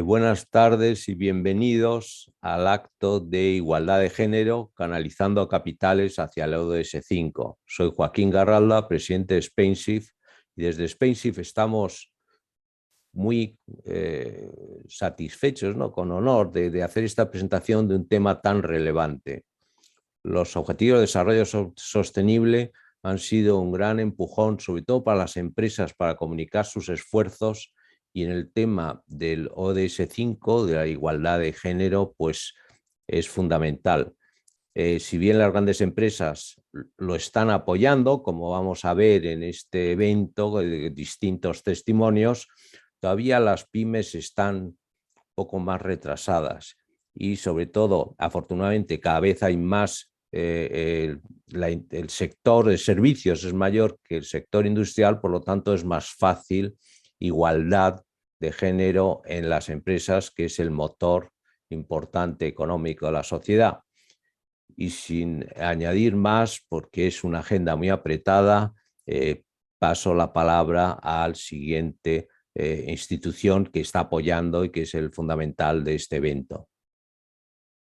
Buenas tardes y bienvenidos al acto de igualdad de género canalizando capitales hacia el ODS 5. Soy Joaquín Garralda, presidente de SpainShift, y desde SpainShift estamos muy satisfechos, ¿no? Con honor de hacer esta presentación de un tema tan relevante. Los Objetivos de Desarrollo Sostenible han sido un gran empujón, sobre todo para las empresas, para comunicar sus esfuerzos, y en el tema del ODS 5, de la igualdad de género, pues es fundamental. Si bien las grandes empresas lo están apoyando, como vamos a ver en este evento, distintos testimonios, todavía las pymes están un poco más retrasadas y sobre todo, afortunadamente, cada vez hay más. El sector de servicios es mayor que el sector industrial, por lo tanto es más fácil igualdad de género en las empresas, que es el motor importante económico de la sociedad. Y sin añadir más, porque es una agenda muy apretada, paso la palabra al siguiente institución que está apoyando y que es el fundamental de este evento.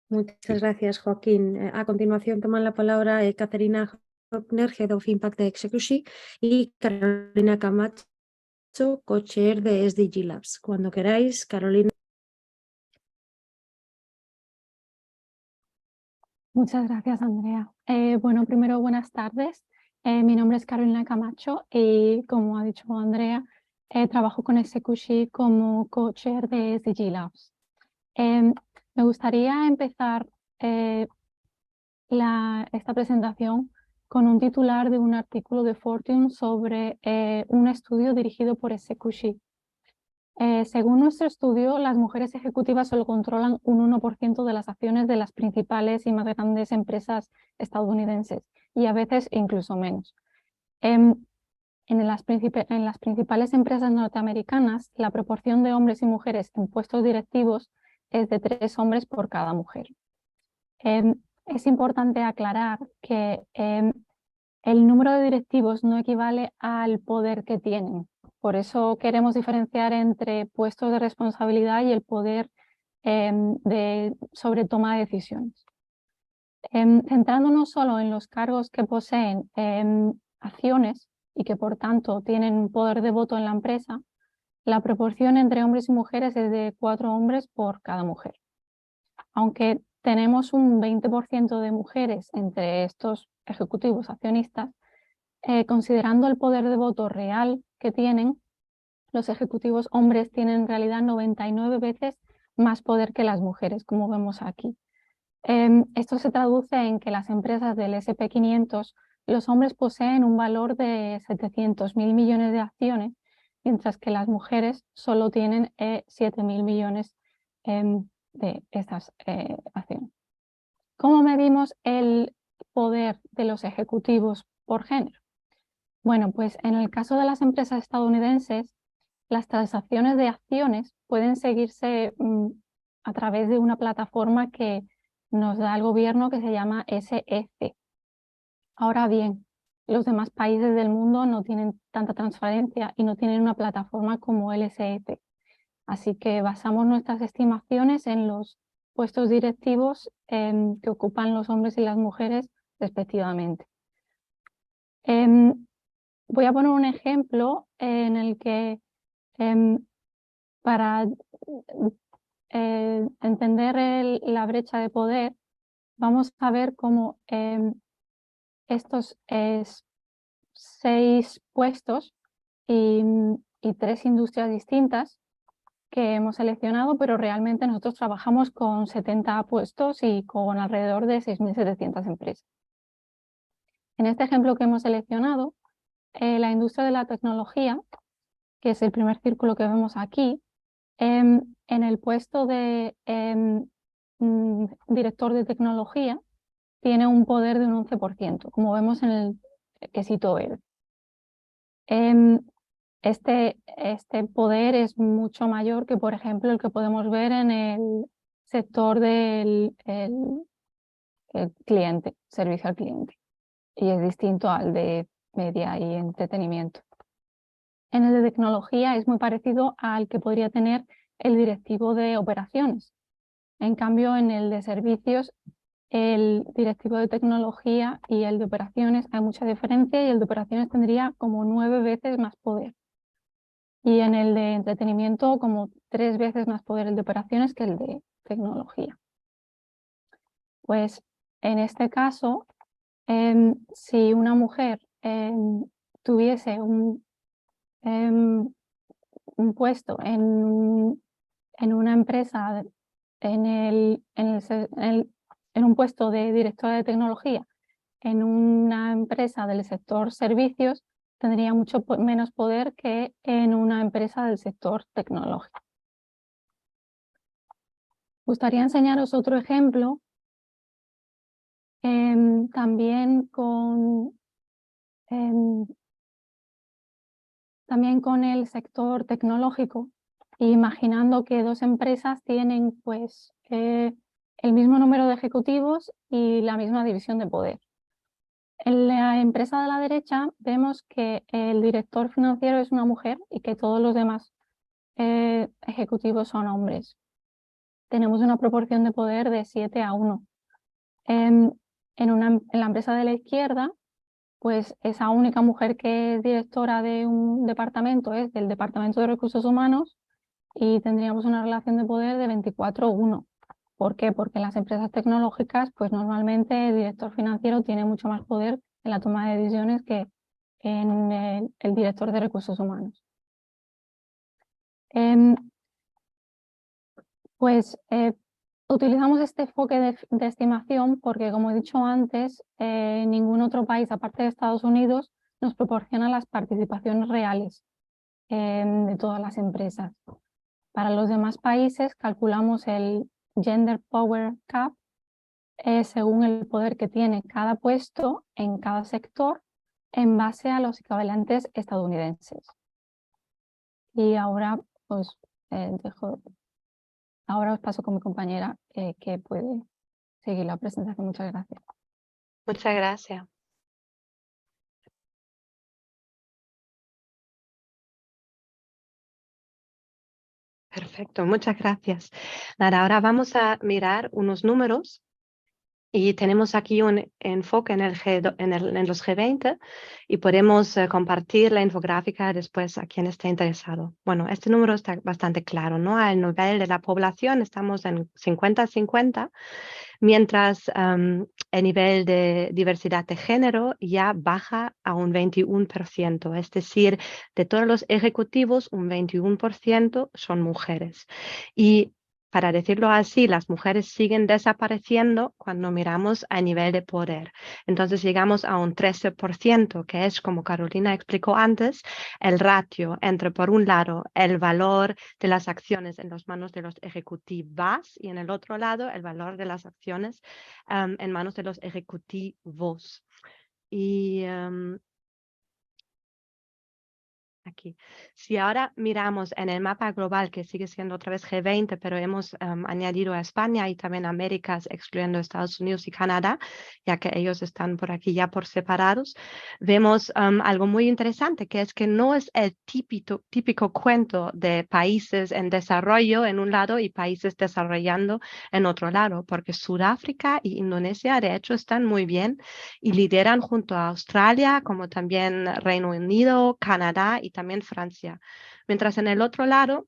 Muchas gracias, Joaquín. A continuación toman la palabra Caterina Hockner, Head of Impact Execution, y Carolina Camacho, Co-Chair de SDG Labs. Cuando queráis, Carolina. Muchas gracias, Andrea. Bueno, primero, buenas tardes. Mi nombre es Carolina Camacho y, como ha dicho Andrea, trabajo con Execution como Co-Chair de SDG Labs. Me gustaría empezar esta presentación con un titular de un artículo de Fortune sobre un estudio dirigido por Execution. Según nuestro estudio, las mujeres ejecutivas solo controlan un 1% de las acciones de las principales y más grandes empresas estadounidenses, y a veces incluso menos. En las principales empresas norteamericanas, la proporción de hombres y mujeres en puestos directivos es de 3 hombres por cada mujer. Es importante aclarar que el número de directivos no equivale al poder que tienen. Por eso queremos diferenciar entre puestos de responsabilidad y el poder sobre toma de decisiones. Centrándonos solo en los cargos que poseen acciones y que por tanto tienen poder de voto en la empresa, la proporción entre hombres y mujeres es de 4 hombres por cada mujer. Aunque tenemos un 20% de mujeres entre estos ejecutivos accionistas, considerando el poder de voto real que tienen, los ejecutivos hombres tienen en realidad 99 veces más poder que las mujeres, como vemos aquí. Esto se traduce en que las empresas del S&P 500, los hombres poseen un valor de 700.000 millones de acciones, mientras que las mujeres solo tienen 7.000 millones de estas acciones. ¿Cómo medimos el poder de los ejecutivos por género? Bueno, pues en el caso de las empresas estadounidenses, las transacciones de acciones pueden seguirse a través de una plataforma que nos da el gobierno, que se llama SEC. Ahora bien, los demás países del mundo no tienen tanta transparencia y no tienen una plataforma como el SEC. Así que basamos nuestras estimaciones en los puestos directivos que ocupan los hombres y las mujeres respectivamente. Voy a poner un ejemplo en el que para entender la brecha de poder, vamos a ver cómo estos 6 puestos y 3 industrias distintas que hemos seleccionado, pero realmente nosotros trabajamos con 70 puestos y con alrededor de 6.700 empresas. En este ejemplo que hemos seleccionado, la industria de la tecnología, que es el primer círculo que vemos aquí, en el puesto de director de tecnología tiene un poder de un 11%, como vemos en el quesito verde. Este poder es mucho mayor que, por ejemplo, el que podemos ver en el sector del el cliente, servicio al cliente, y es distinto al de media y entretenimiento. En el de tecnología es muy parecido al que podría tener el directivo de operaciones. En cambio, en el de servicios, el directivo de tecnología y el de operaciones hay mucha diferencia, y el de operaciones tendría como 9 veces más poder. Y en el de entretenimiento como 3 veces más poder el de operaciones que el de tecnología. Pues en este caso, si una mujer tuviese un puesto en una empresa, en un puesto de directora de tecnología, en una empresa del sector servicios, tendría mucho menos poder que en una empresa del sector tecnológico. Me gustaría enseñaros otro ejemplo, también con el sector tecnológico, imaginando que 2 empresas tienen pues, el mismo número de ejecutivos y la misma división de poder. En la empresa de la derecha vemos que el director financiero es una mujer y que todos los demás ejecutivos son hombres. Tenemos una proporción de poder de 7-1. En la empresa de la izquierda, pues esa única mujer que es directora de un departamento es del Departamento de Recursos Humanos, y tendríamos una relación de poder de 24-1. ¿Por qué? Porque en las empresas tecnológicas, pues normalmente el director financiero tiene mucho más poder en la toma de decisiones que en el director de recursos humanos. Utilizamos este enfoque de estimación porque, como he dicho antes, ningún otro país, aparte de Estados Unidos, nos proporciona las participaciones reales de todas las empresas. Para los demás países calculamos el Gender Power Gap según el poder que tiene cada puesto en cada sector en base a los equivalentes estadounidenses. Y ahora pues ahora os paso con mi compañera que puede seguir la presentación. Muchas gracias. Muchas gracias. Perfecto, muchas gracias. Nada, ahora vamos a mirar unos números. Y tenemos aquí un enfoque en los G20 y podemos compartir la infográfica después a quien esté interesado. Bueno, este número está bastante claro, ¿no? Al nivel de la población estamos en 50-50, mientras el nivel de diversidad de género ya baja a un 21%. Es decir, de todos los ejecutivos, un 21% son mujeres. Y para decirlo así, las mujeres siguen desapareciendo cuando miramos a nivel de poder. Entonces llegamos a un 13%, que es, como Carolina explicó antes, el ratio entre, por un lado, el valor de las acciones en las manos de los ejecutivas y en el otro lado, el valor de las acciones en manos de los ejecutivos. Y aquí. Si ahora miramos en el mapa global, que sigue siendo otra vez G20, pero hemos añadido a España y también Américas, excluyendo Estados Unidos y Canadá, ya que ellos están por aquí ya por separados, vemos algo muy interesante, que es que no es el típico cuento de países en desarrollo en un lado y países desarrollando en otro lado, porque Sudáfrica y Indonesia, de hecho, están muy bien y lideran junto a Australia, como también Reino Unido, Canadá y también Francia. Mientras en el otro lado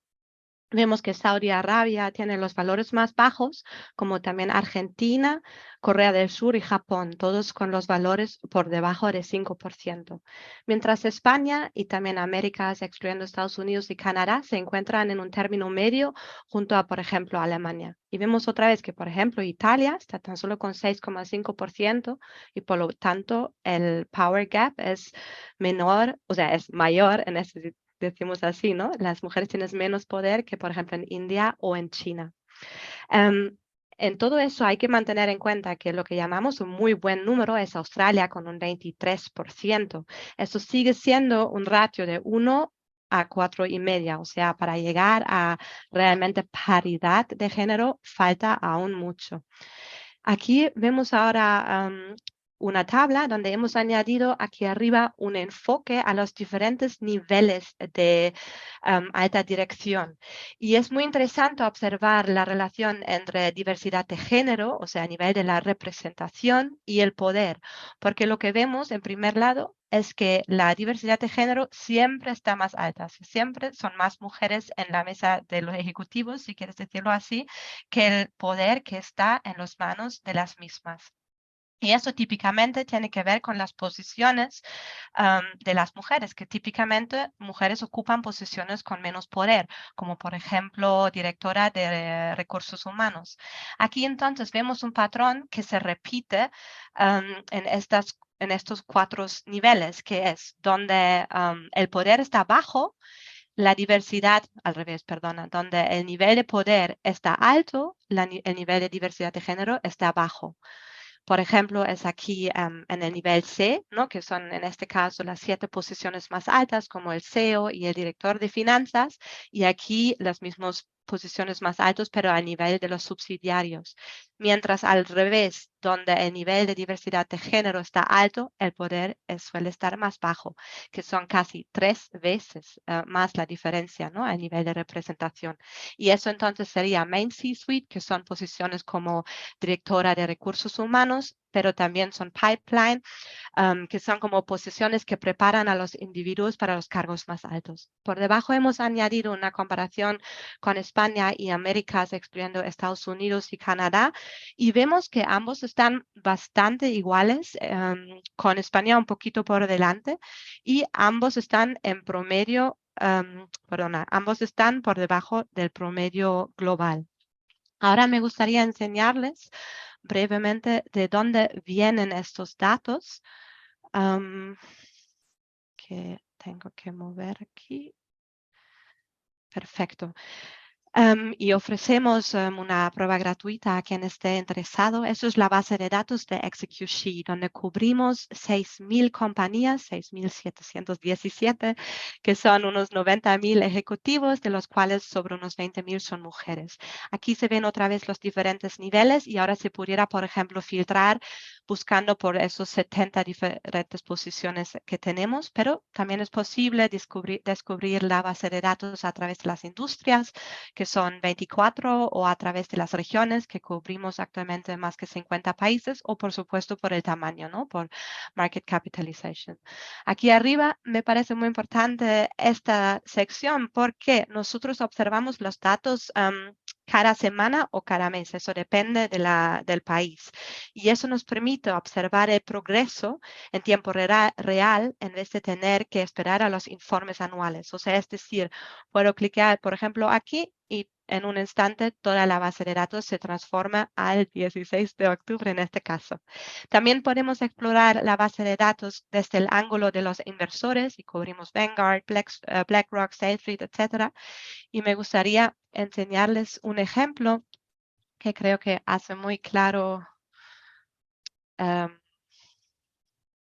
vemos que Saudi Arabia tiene los valores más bajos, como también Argentina, Corea del Sur y Japón, todos con los valores por debajo de 5%. Mientras España y también Américas, excluyendo Estados Unidos y Canadá, se encuentran en un término medio junto a, por ejemplo, Alemania. Y vemos otra vez que, por ejemplo, Italia está tan solo con 6,5% y por lo tanto el power gap es menor, o sea, es mayor en ese, decimos así, ¿no? Las mujeres tienen menos poder que, por ejemplo, en India o en China. En todo eso hay que mantener en cuenta que lo que llamamos un muy buen número es Australia con un 23%. Eso sigue siendo un ratio de 1 a 4,5, o sea, para llegar a realmente paridad de género falta aún mucho. Aquí vemos ahora una tabla donde hemos añadido aquí arriba un enfoque a los diferentes niveles de alta dirección. Y es muy interesante observar la relación entre diversidad de género, o sea, a nivel de la representación y el poder, porque lo que vemos en primer lado es que la diversidad de género siempre está más alta, siempre son más mujeres en la mesa de los ejecutivos, si quieres decirlo así, que el poder que está en las manos de las mismas. Y eso típicamente tiene que ver con las posiciones de las mujeres, que típicamente mujeres ocupan posiciones con menos poder, como por ejemplo directora de recursos humanos. Aquí entonces vemos un patrón que se repite en estos 4 niveles, que es donde el poder está bajo, la diversidad, al revés, perdona, donde el nivel de poder está alto, el nivel de diversidad de género está bajo. Por ejemplo, es aquí en el nivel C, ¿no? Que son en este caso las 7 posiciones más altas, como el CEO y el director de finanzas, y aquí las mismas posiciones más altas, pero a nivel de los subsidiarios. Mientras al revés, donde el nivel de diversidad de género está alto, el poder suele estar más bajo, que son casi 3 veces más la diferencia, ¿no? A nivel de representación. Y eso entonces sería Main C-Suite, que son posiciones como directora de recursos humanos, pero también son pipeline, que son como posiciones que preparan a los individuos para los cargos más altos. Por debajo hemos añadido una comparación con España y Américas, excluyendo Estados Unidos y Canadá, y vemos que ambos están bastante iguales, con España un poquito por delante, y ambos están en promedio, ambos están por debajo del promedio global. Ahora me gustaría enseñarles brevemente de dónde vienen estos datos, que tengo que mover aquí. Perfecto. Y ofrecemos una prueba gratuita a quien esté interesado. Eso es la base de datos de ExecuShe, donde cubrimos 6.000 compañías, 6.717, que son unos 90.000 ejecutivos, de los cuales sobre unos 20.000 son mujeres. Aquí se ven otra vez los diferentes niveles y ahora se pudiera, por ejemplo, filtrar buscando por esos 70 diferentes posiciones que tenemos, pero también es posible descubrir la base de datos a través de las industrias, que son 24, o a través de las regiones, que cubrimos actualmente más que 50 países, o por supuesto por el tamaño, ¿no? Por market capitalization. Aquí arriba me parece muy importante esta sección porque nosotros observamos los datos cada semana o cada mes, eso depende del país. Y eso nos permite observar el progreso en tiempo real en vez de tener que esperar a los informes anuales. O sea, es decir, puedo clicar, por ejemplo, aquí y en un instante toda la base de datos se transforma al 16 de octubre en este caso. También podemos explorar la base de datos desde el ángulo de los inversores y cubrimos Vanguard, BlackRock, State Street, etc. Y me gustaría enseñarles un ejemplo que creo que hace muy claro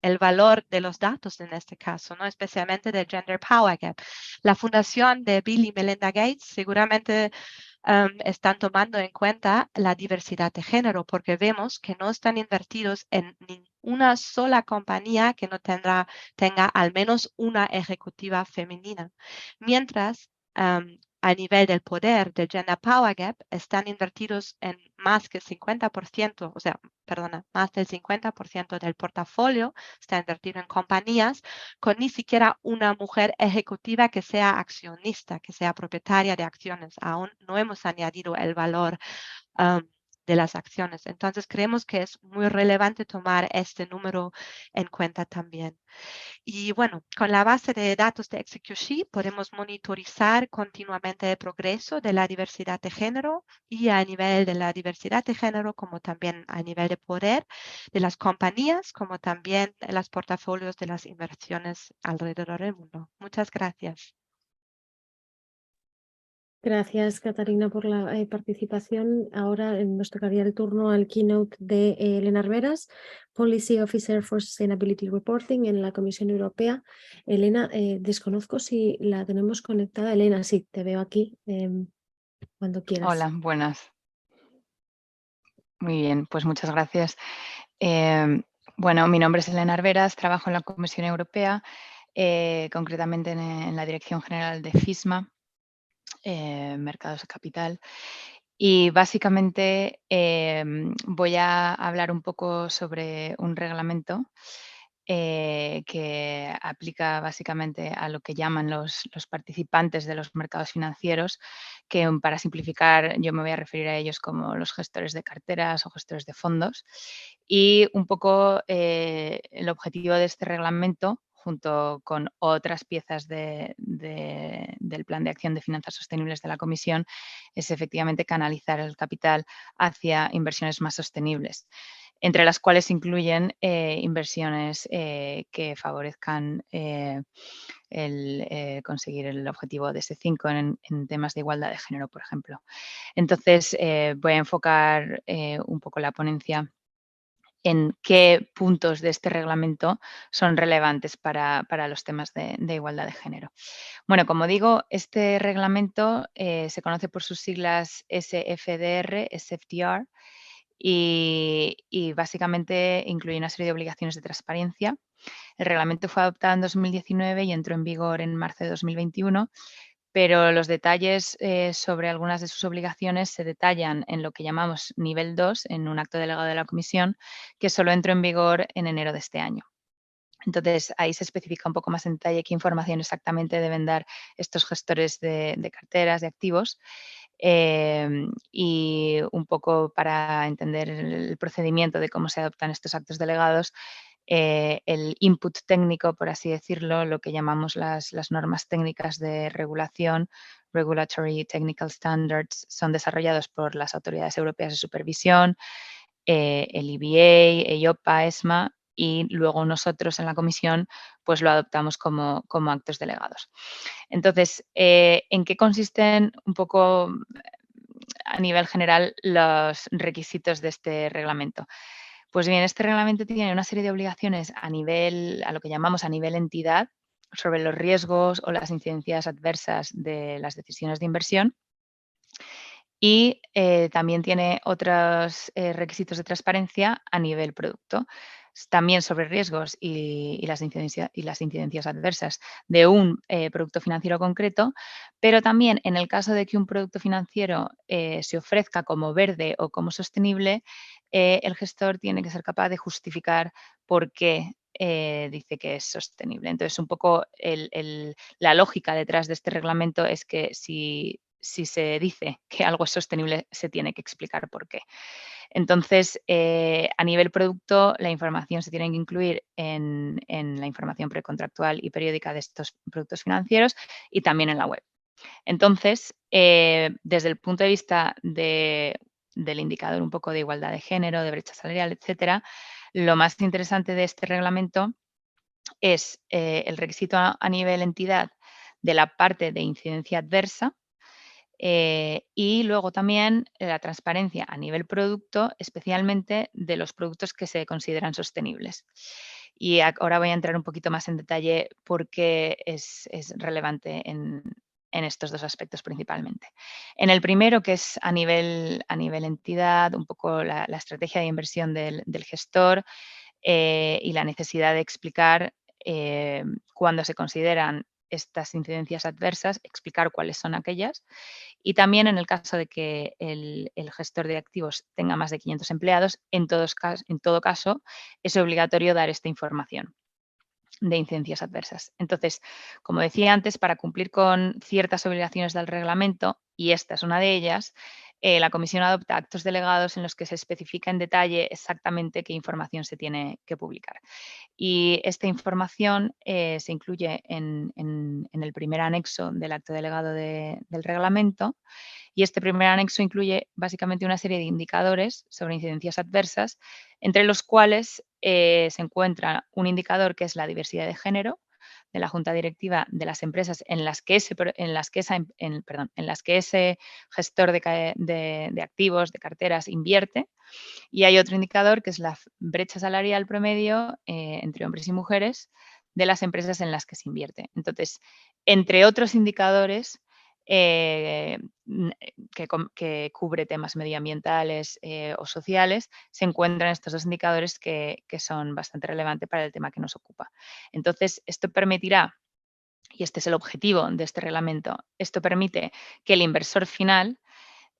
el valor de los datos en este caso, ¿no? Especialmente del Gender Power Gap. La fundación de Bill y Melinda Gates seguramente están tomando en cuenta la diversidad de género, porque vemos que no están invertidos en ninguna sola compañía que no tenga al menos una ejecutiva femenina. Mientras a nivel del poder del Gender Power Gap están invertidos en más que 50%, o sea, perdona, más del 50% del portafolio está invertido en compañías con ni siquiera una mujer ejecutiva que sea accionista, que sea propietaria de acciones. Aún no hemos añadido el valor de las acciones. Entonces, creemos que es muy relevante tomar este número en cuenta también. Y bueno, con la base de datos de ExecuShe podemos monitorizar continuamente el progreso de la diversidad de género, y a nivel de la diversidad de género, como también a nivel de poder de las compañías, como también en los portafolios de las inversiones alrededor del mundo. Muchas gracias. Gracias, Catarina, por la participación. Ahora nos tocaría el turno al keynote de Elena Arberas, Policy Officer for Sustainability Reporting en la Comisión Europea. Elena, desconozco si la tenemos conectada. Elena, sí, te veo aquí cuando quieras. Hola, buenas. Muy bien, pues muchas gracias. Bueno, mi nombre es Elena Arberas, trabajo en la Comisión Europea, concretamente en la Dirección General de FISMA, Mercados de Capital. Y básicamente voy a hablar un poco sobre un reglamento que aplica básicamente a lo que llaman los participantes de los mercados financieros, que para simplificar yo me voy a referir a ellos como los gestores de carteras o gestores de fondos. Y un poco el objetivo de este reglamento, junto con otras piezas del Plan de Acción de Finanzas Sostenibles de la Comisión, es efectivamente canalizar el capital hacia inversiones más sostenibles, entre las cuales incluyen inversiones que favorezcan conseguir el objetivo de ese 5 en temas de igualdad de género, por ejemplo. Entonces, voy a enfocar un poco la ponencia en qué puntos de este reglamento son relevantes para los temas de igualdad de género. Bueno, como digo, este reglamento se conoce por sus siglas SFDR, SFDR, y básicamente incluye una serie de obligaciones de transparencia. El reglamento fue adoptado en 2019 y entró en vigor en marzo de 2021, pero los detalles sobre algunas de sus obligaciones se detallan en lo que llamamos nivel 2, en un acto delegado de la Comisión, que solo entró en vigor en enero de este año. Entonces, ahí se especifica un poco más en detalle qué información exactamente deben dar estos gestores de carteras, de activos, y un poco para entender el procedimiento de cómo se adoptan estos actos delegados, el input técnico, por así decirlo, lo que llamamos las normas técnicas de regulación, Regulatory Technical Standards, son desarrollados por las autoridades europeas de supervisión, el EBA, EIOPA, ESMA, y luego nosotros en la comisión pues lo adoptamos como actos delegados. Entonces, ¿en qué consisten un poco a nivel general los requisitos de este reglamento? Pues bien, este reglamento tiene una serie de obligaciones a lo que llamamos a nivel entidad, sobre los riesgos o las incidencias adversas de las decisiones de inversión. Y también tiene otros requisitos de transparencia a nivel producto, también sobre riesgos y las incidencias adversas de un producto financiero concreto, pero también en el caso de que un producto financiero se ofrezca como verde o como sostenible, el gestor tiene que ser capaz de justificar por qué dice que es sostenible. Entonces, un poco la lógica detrás de este reglamento es que si se dice que algo es sostenible, se tiene que explicar por qué. Entonces, a nivel producto, la información se tiene que incluir en la información precontractual y periódica de estos productos financieros y también en la web. Entonces, desde el punto de vista del indicador un poco de igualdad de género, de brecha salarial, etcétera, lo más interesante de este reglamento es el requisito a nivel entidad de la parte de incidencia adversa, y luego también la transparencia a nivel producto, especialmente de los productos que se consideran sostenibles. Y ahora voy a entrar un poquito más en detalle por qué es relevante en estos dos aspectos principalmente. En el primero, que es a nivel entidad, un poco la estrategia de inversión del gestor y la necesidad de explicar cuando se consideran estas incidencias adversas, explicar cuáles son aquellas. Y también en el caso de que el gestor de activos tenga más de 500 empleados, en todo caso es obligatorio dar esta información de incidencias adversas. Entonces, como decía antes, para cumplir con ciertas obligaciones del reglamento, y esta es una de ellas, la Comisión adopta actos delegados en los que se especifica en detalle exactamente qué información se tiene que publicar. Y esta información se incluye en el primer anexo del acto delegado del reglamento, y este primer anexo incluye básicamente una serie de indicadores sobre incidencias adversas, entre los cuales se encuentra un indicador que es la diversidad de género de la junta directiva de las empresas en las que ese gestor de activos, de carteras, invierte. Y hay otro indicador que es la brecha salarial promedio entre hombres y mujeres de las empresas en las que se invierte. Entonces, entre otros indicadores, que cubre temas medioambientales o sociales, se encuentran estos dos indicadores que son bastante relevantes para el tema que nos ocupa. Entonces, esto permitirá, y este es el objetivo de este reglamento, esto permite que el inversor final,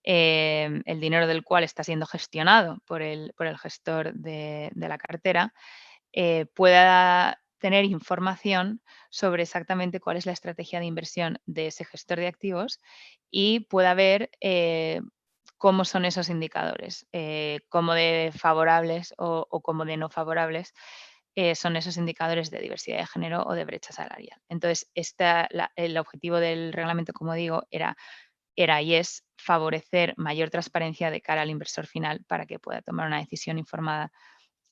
el dinero del cual está siendo gestionado por el gestor de la cartera, pueda tener información sobre exactamente cuál es la estrategia de inversión de ese gestor de activos y pueda ver cómo son esos indicadores, cómo de favorables o cómo de no favorables son esos indicadores de diversidad de género o de brecha salarial. Entonces, el objetivo del reglamento, como digo, era y es favorecer mayor transparencia de cara al inversor final para que pueda tomar una decisión informada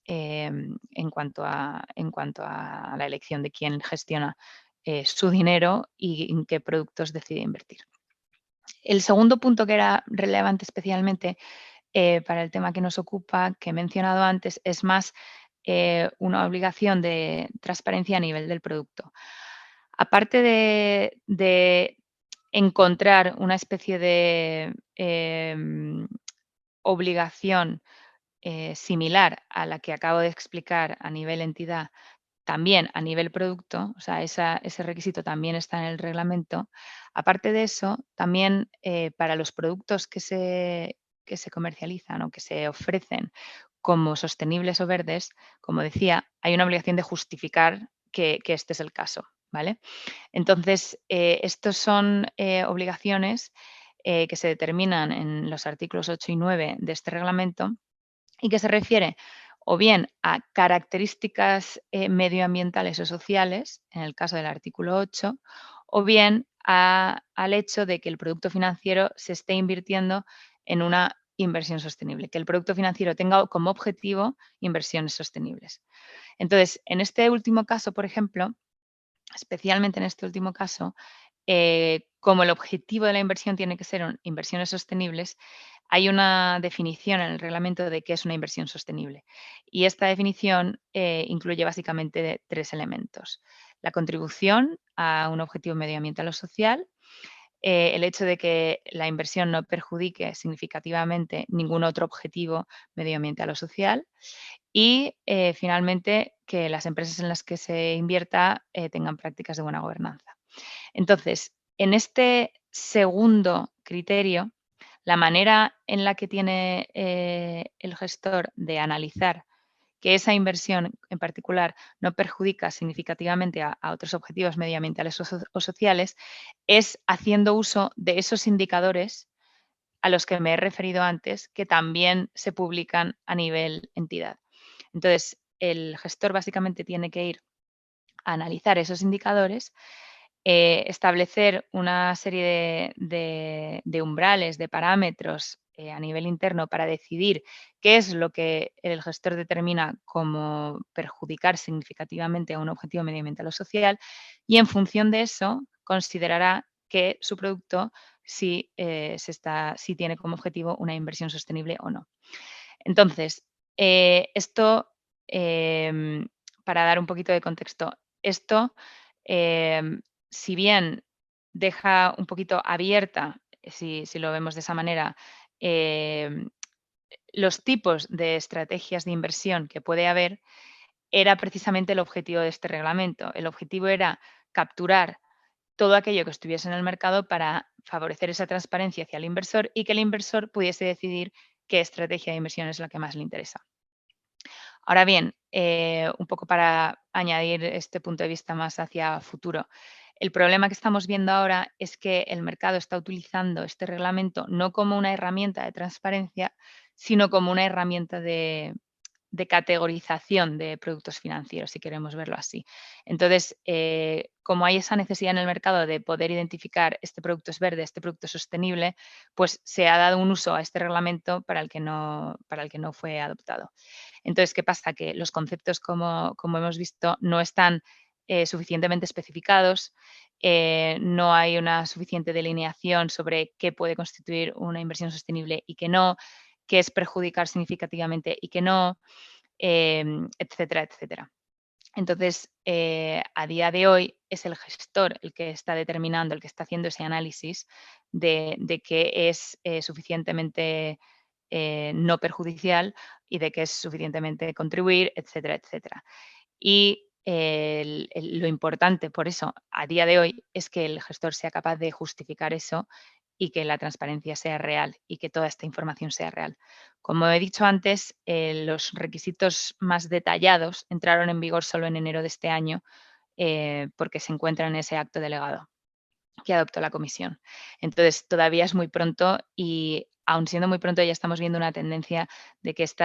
en cuanto a la elección de quién gestiona su dinero y en qué productos decide invertir. El segundo punto que era relevante especialmente para el tema que nos ocupa, que he mencionado antes, es más una obligación de transparencia a nivel del producto. Aparte de encontrar una especie de obligación similar a la que acabo de explicar a nivel entidad, también a nivel producto, o sea, ese requisito también está en el reglamento. Aparte de eso, también para los productos que se comercializan o que se ofrecen como sostenibles o verdes, como decía, hay una obligación de justificar que este es el caso, ¿vale? Entonces, estos son obligaciones que se determinan en los artículos 8 y 9 de este reglamento y que se refiere o bien a características medioambientales o sociales, en el caso del artículo 8, o bien al hecho de que el producto financiero se esté invirtiendo en una inversión sostenible, que el producto financiero tenga como objetivo inversiones sostenibles. Entonces, en este último caso, por ejemplo, especialmente en este último caso, como el objetivo de la inversión tiene que ser inversiones sostenibles, hay una definición en el reglamento de qué es una inversión sostenible. Y esta definición incluye básicamente 3 elementos. La contribución a un objetivo medioambiental o social, el hecho de que la inversión no perjudique significativamente ningún otro objetivo medioambiental o social y finalmente que las empresas en las que se invierta tengan prácticas de buena gobernanza. Entonces, en este segundo criterio, la manera en la que tiene el gestor de analizar que esa inversión en particular no perjudica significativamente a otros objetivos medioambientales o sociales es haciendo uso de esos indicadores a los que me he referido antes, que también se publican a nivel entidad. Entonces, el gestor básicamente tiene que ir a analizar esos indicadores, establecer una serie de umbrales, de parámetros a nivel interno para decidir qué es lo que el gestor determina como perjudicar significativamente a un objetivo medioambiental o social y en función de eso considerará que su producto si tiene como objetivo una inversión sostenible o no. Entonces, esto, para dar un poquito de contexto, esto, si bien deja un poquito abierta, si lo vemos de esa manera, los tipos de estrategias de inversión que puede haber, era precisamente el objetivo de este reglamento. El objetivo era capturar todo aquello que estuviese en el mercado para favorecer esa transparencia hacia el inversor y que el inversor pudiese decidir qué estrategia de inversión es la que más le interesa. Ahora bien, un poco para añadir este punto de vista más hacia futuro, el problema que estamos viendo ahora es que el mercado está utilizando este reglamento no como una herramienta de transparencia, sino como una herramienta de categorización de productos financieros, si queremos verlo así. Entonces, como hay esa necesidad en el mercado de poder identificar este producto es verde, este producto es sostenible, pues se ha dado un uso a este reglamento para el que no fue adoptado. Entonces, ¿qué pasa? Que los conceptos, como hemos visto, no están suficientemente especificados, no hay una suficiente delineación sobre qué puede constituir una inversión sostenible y qué no, qué es perjudicar significativamente y qué no, etcétera, etcétera. Entonces, a día de hoy es el gestor el que está determinando, el que está haciendo ese análisis de qué es suficientemente no perjudicial y de qué es suficientemente contribuir, etcétera, etcétera. Y lo importante, por eso, a día de hoy, es que el gestor sea capaz de justificar eso y que la transparencia sea real y que toda esta información sea real. Como he dicho antes, los requisitos más detallados entraron en vigor solo en enero de este año porque se encuentran en ese acto delegado que adoptó la comisión. Entonces, todavía es muy pronto y aun siendo muy pronto ya estamos viendo una tendencia de que este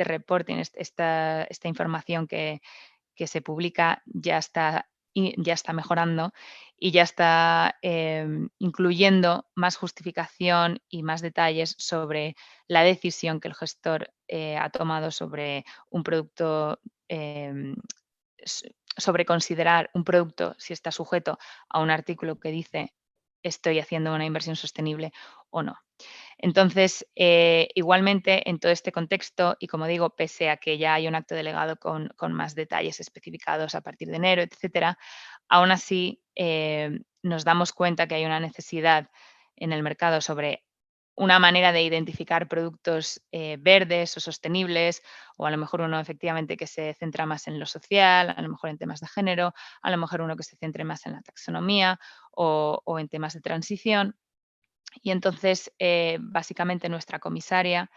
reporting, esta información que se publica ya está mejorando y ya está incluyendo más justificación y más detalles sobre la decisión que el gestor ha tomado sobre un producto, sobre considerar un producto si está sujeto a un artículo que dice estoy haciendo una inversión sostenible o no. Entonces, igualmente, en todo este contexto, y como digo, pese a que ya hay un acto delegado con más detalles especificados a partir de enero, etcétera, aún así nos damos cuenta que hay una necesidad en el mercado sobre una manera de identificar productos verdes o sostenibles, o a lo mejor uno efectivamente que se centra más en lo social, a lo mejor en temas de género, a lo mejor uno que se centre más en la taxonomía o en temas de transición. Y entonces, básicamente, nuestra comisaria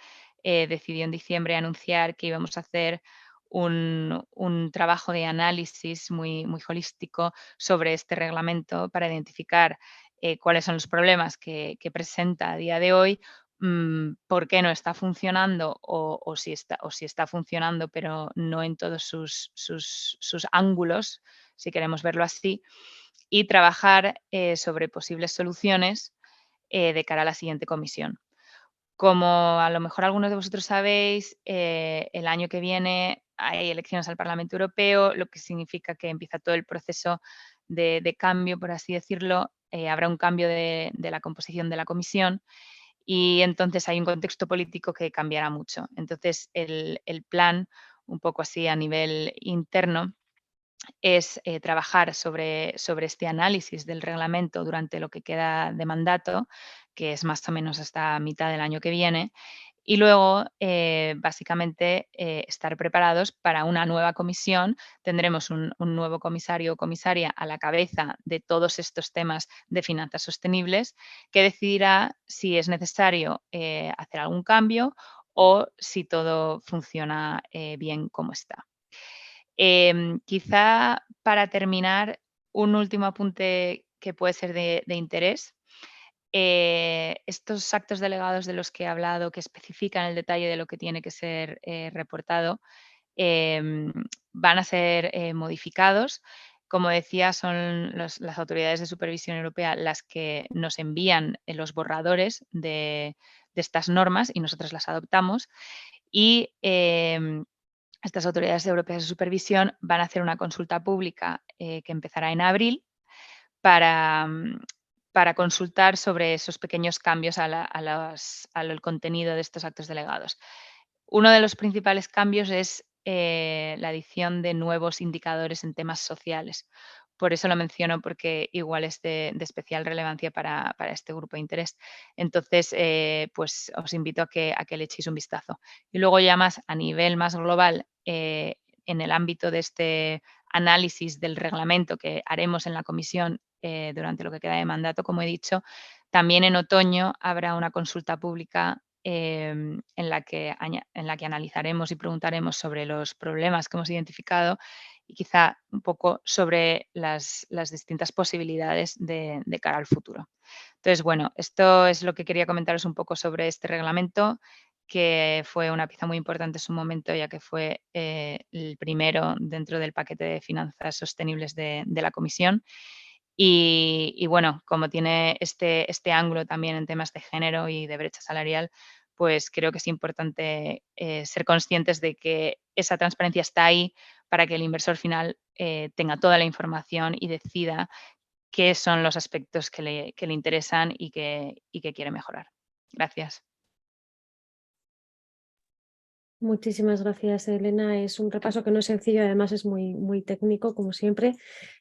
decidió en diciembre anunciar que íbamos a hacer un trabajo de análisis muy holístico sobre este reglamento para identificar cuáles son los problemas que presenta a día de hoy, por qué no está funcionando o si está funcionando, pero no en todos sus ángulos, si queremos verlo así, y trabajar sobre posibles soluciones de cara a la siguiente comisión. Como a lo mejor algunos de vosotros sabéis, el año que viene hay elecciones al Parlamento Europeo, lo que significa que empieza todo el proceso de cambio, por así decirlo. Habrá un cambio de la composición de la comisión y entonces hay un contexto político que cambiará mucho. Entonces, el plan, un poco así a nivel interno, es trabajar sobre este análisis del reglamento durante lo que queda de mandato, que es más o menos hasta mitad del año que viene, y luego, básicamente, estar preparados para una nueva comisión. Tendremos un nuevo comisario o comisaria a la cabeza de todos estos temas de finanzas sostenibles, que decidirá si es necesario hacer algún cambio o si todo funciona bien como está. Quizá para terminar, un último apunte que puede ser de interés. Estos actos delegados de los que he hablado, que especifican el detalle de lo que tiene que ser reportado, van a ser modificados. Como decía, son las autoridades de supervisión europea las que nos envían los borradores de estas normas y nosotros las adoptamos. Y estas autoridades europeas de supervisión van a hacer una consulta pública que empezará en abril para consultar sobre esos pequeños cambios al contenido de estos actos delegados. Uno de los principales cambios es la adición de nuevos indicadores en temas sociales. Por eso lo menciono, porque igual es de especial relevancia para este grupo de interés. Entonces, pues os invito a que le echéis un vistazo. Y luego ya más a nivel más global, en el ámbito de este análisis del reglamento que haremos en la comisión durante lo que queda de mandato, como he dicho, también en otoño habrá una consulta pública en la que analizaremos y preguntaremos sobre los problemas que hemos identificado y quizá un poco sobre las distintas posibilidades de cara al futuro. Entonces, bueno, esto es lo que quería comentaros un poco sobre este reglamento, que fue una pieza muy importante en su momento, ya que fue el primero dentro del paquete de finanzas sostenibles de la Comisión. Y bueno, como tiene este ángulo también en temas de género y de brecha salarial, pues creo que es importante ser conscientes de que esa transparencia está ahí para que el inversor final tenga toda la información y decida qué son los aspectos que le interesan y que quiere mejorar. Gracias. Muchísimas gracias, Elena. Es un repaso que no es sencillo, además es muy técnico, como siempre.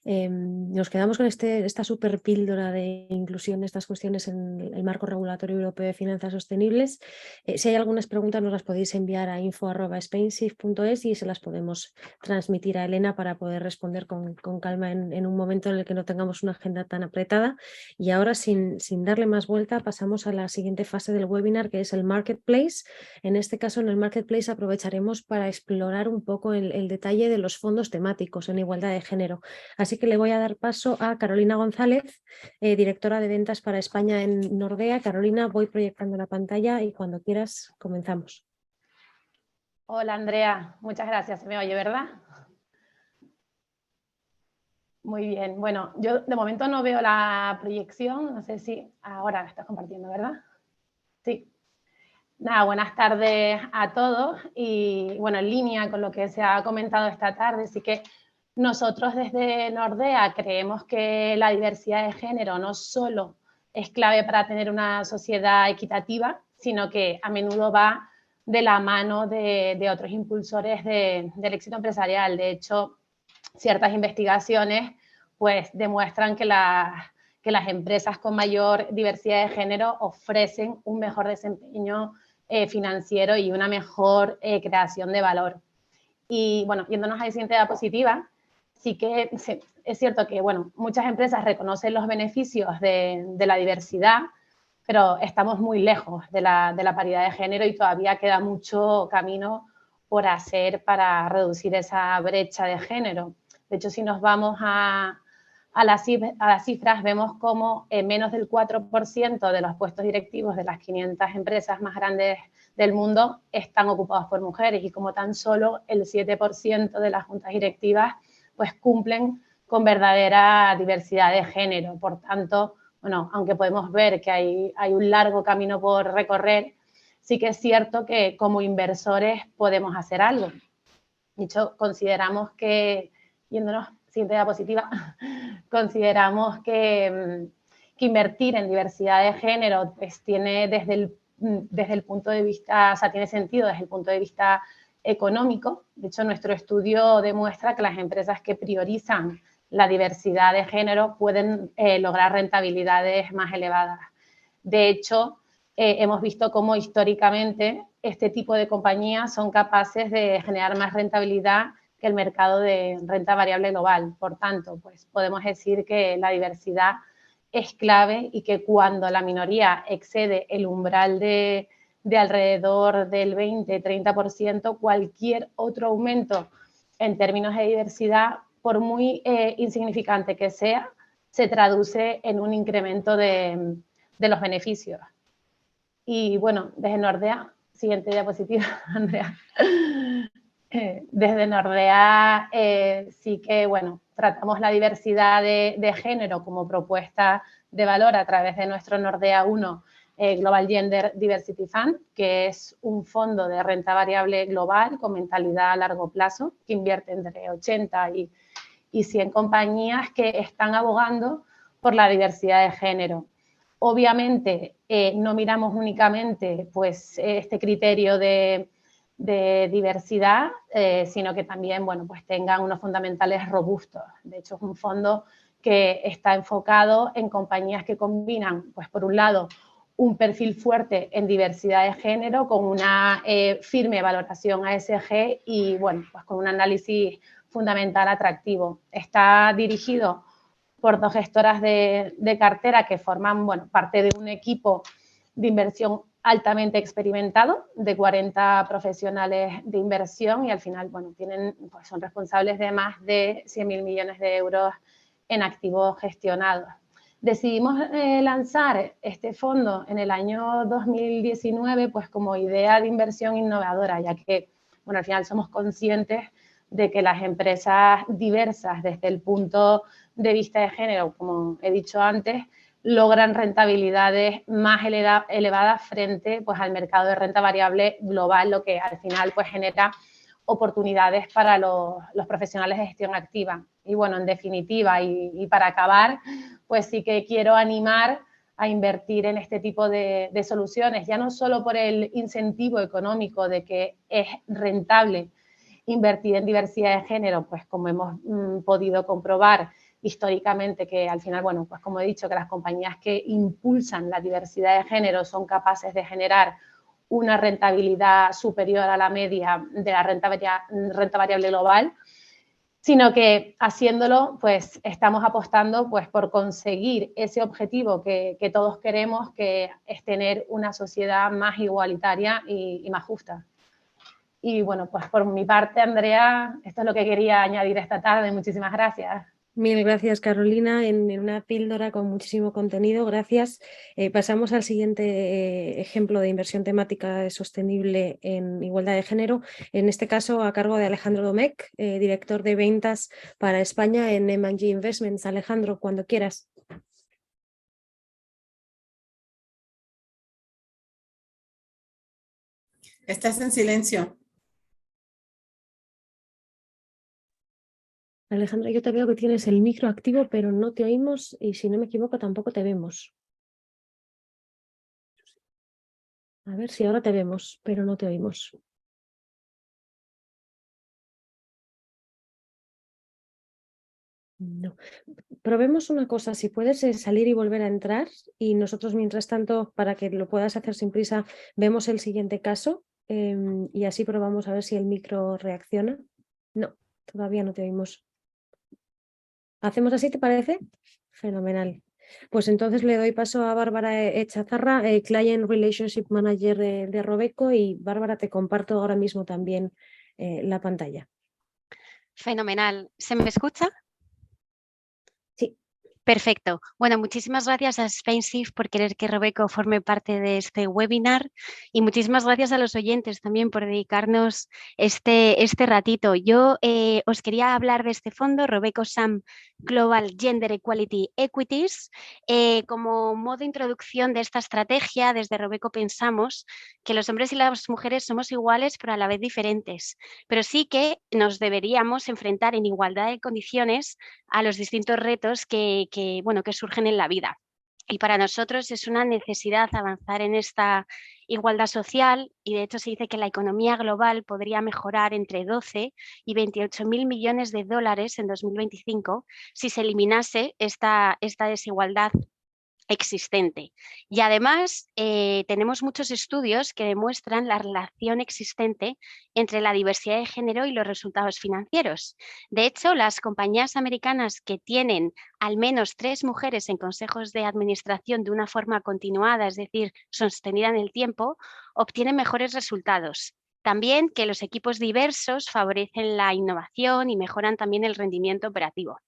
Nos quedamos con esta super píldora de inclusión de estas cuestiones en el marco regulatorio europeo de finanzas sostenibles. Si hay algunas preguntas, nos las podéis enviar a info@spainsafe.es y se las podemos transmitir a Elena para poder responder con calma en un momento en el que no tengamos una agenda tan apretada. Y ahora, sin darle más vuelta, pasamos a la siguiente fase del webinar, que es el Marketplace. En este caso, en el Marketplace aprovecharemos para explorar un poco el detalle de los fondos temáticos en igualdad de género. Así que le voy a dar paso a Carolina González, directora de ventas para España en Nordea. Carolina, voy proyectando la pantalla y cuando quieras comenzamos. Hola Andrea, muchas gracias. ¿Se me oye, verdad? Muy bien. Bueno, yo de momento no veo la proyección. No sé si ahora la estás compartiendo, ¿verdad? Sí. Nada, buenas tardes a todos y bueno, en línea con lo que se ha comentado esta tarde, sí que nosotros desde Nordea creemos que la diversidad de género no solo es clave para tener una sociedad equitativa, sino que a menudo va de la mano de otros impulsores del éxito empresarial. De hecho, ciertas investigaciones pues demuestran que las empresas con mayor diversidad de género ofrecen un mejor desempeño financiero y una mejor creación de valor. Y bueno, yéndonos a la siguiente diapositiva, sí que es cierto que bueno, muchas empresas reconocen los beneficios de la diversidad, pero estamos muy lejos de la paridad de género y todavía queda mucho camino por hacer para reducir esa brecha de género. De hecho, si nos vamos a las cifras, vemos como menos del 4% de los puestos directivos de las 500 empresas más grandes del mundo están ocupados por mujeres y como tan solo el 7% de las juntas directivas pues cumplen con verdadera diversidad de género. Por tanto, bueno, aunque podemos ver que hay un largo camino por recorrer, sí que es cierto que como inversores podemos hacer algo. De hecho, consideramos que, yéndonos, siguiente diapositiva, consideramos que invertir en diversidad de género pues tiene desde el punto de vista, o sea, tiene sentido desde el punto de vista económico. De hecho, nuestro estudio demuestra que las empresas que priorizan la diversidad de género pueden lograr rentabilidades más elevadas. De hecho, hemos visto cómo históricamente este tipo de compañías son capaces de generar más rentabilidad que el mercado de renta variable global. Por tanto, pues podemos decir que la diversidad es clave y que cuando la minoría excede el umbral de alrededor del 20-30%, cualquier otro aumento en términos de diversidad, por muy insignificante que sea, se traduce en un incremento de los beneficios. Y bueno, desde Nordea, siguiente diapositiva, Andrea. Desde Nordea sí que, bueno, tratamos la diversidad de género como propuesta de valor a través de nuestro Nordea 1 Global Gender Diversity Fund, que es un fondo de renta variable global con mentalidad a largo plazo, que invierte entre 80 y 100 compañías que están abogando por la diversidad de género. Obviamente, no miramos únicamente pues, este criterio de diversidad, sino que también, bueno, pues tengan unos fundamentales robustos. De hecho, es un fondo que está enfocado en compañías que combinan, pues por un lado, un perfil fuerte en diversidad de género con una firme valoración ASG y, bueno, pues con un análisis fundamental atractivo. Está dirigido por dos gestoras de cartera que forman, bueno, parte de un equipo de inversión altamente experimentado, de 40 profesionales de inversión y al final, bueno, pues son responsables de más de 100.000 millones de euros en activos gestionados. Decidimos lanzar este fondo en el año 2019 pues como idea de inversión innovadora, ya que, bueno, al final somos conscientes de que las empresas diversas desde el punto de vista de género, como he dicho antes, logran rentabilidades más elevadas frente pues, al mercado de renta variable global, lo que al final pues, genera oportunidades para los profesionales de gestión activa. Y bueno, en definitiva, y para acabar, pues sí que quiero animar a invertir en este tipo de soluciones, ya no solo por el incentivo económico de que es rentable invertir en diversidad de género, pues como hemos podido comprobar históricamente, que al final, bueno, pues como he dicho, que las compañías que impulsan la diversidad de género son capaces de generar una rentabilidad superior a la media de la renta variable global, sino que haciéndolo, pues estamos apostando pues, por conseguir ese objetivo que todos queremos, que es tener una sociedad más igualitaria y más justa. Y bueno, pues por mi parte, Andrea, esto es lo que quería añadir esta tarde. Muchísimas gracias. Mil gracias, Carolina, en una píldora con muchísimo contenido. Gracias. Pasamos al siguiente ejemplo de inversión temática sostenible en igualdad de género, en este caso a cargo de Alejandro Domecq, director de ventas para España en M&G Investments. Alejandro, cuando quieras. Estás en silencio. Alejandra, yo te veo que tienes el micro activo, pero no te oímos y si no me equivoco tampoco te vemos. A ver si ahora te vemos, pero no te oímos. No. Probemos una cosa, si puedes salir y volver a entrar y nosotros mientras tanto, para que lo puedas hacer sin prisa, vemos el siguiente caso y así probamos a ver si el micro reacciona. No, todavía no te oímos. ¿Hacemos así, te parece? Fenomenal. Pues entonces le doy paso a Bárbara Echazarra, Client Relationship Manager de Robeco, y Bárbara, te comparto ahora mismo también la pantalla. Fenomenal. ¿Se me escucha? Sí. Perfecto. Bueno, muchísimas gracias a SpainShift por querer que Robeco forme parte de este webinar y muchísimas gracias a los oyentes también por dedicarnos este ratito. Yo os quería hablar de este fondo, Robeco SAM Global Gender Equality Equities. Como modo de introducción de esta estrategia, desde Robeco pensamos que los hombres y las mujeres somos iguales pero a la vez diferentes, pero sí que nos deberíamos enfrentar en igualdad de condiciones a los distintos retos que surgen en la vida. Y para nosotros es una necesidad avanzar en esta igualdad social y de hecho se dice que la economía global podría mejorar entre 12 y 28.000 millones de dólares en 2025 si se eliminase esta desigualdad existente. Y además tenemos muchos estudios que demuestran la relación existente entre la diversidad de género y los resultados financieros. De hecho, las compañías americanas que tienen al menos 3 mujeres en consejos de administración de una forma continuada, es decir, sostenida en el tiempo, obtienen mejores resultados. También que los equipos diversos favorecen la innovación y mejoran también el rendimiento operativo.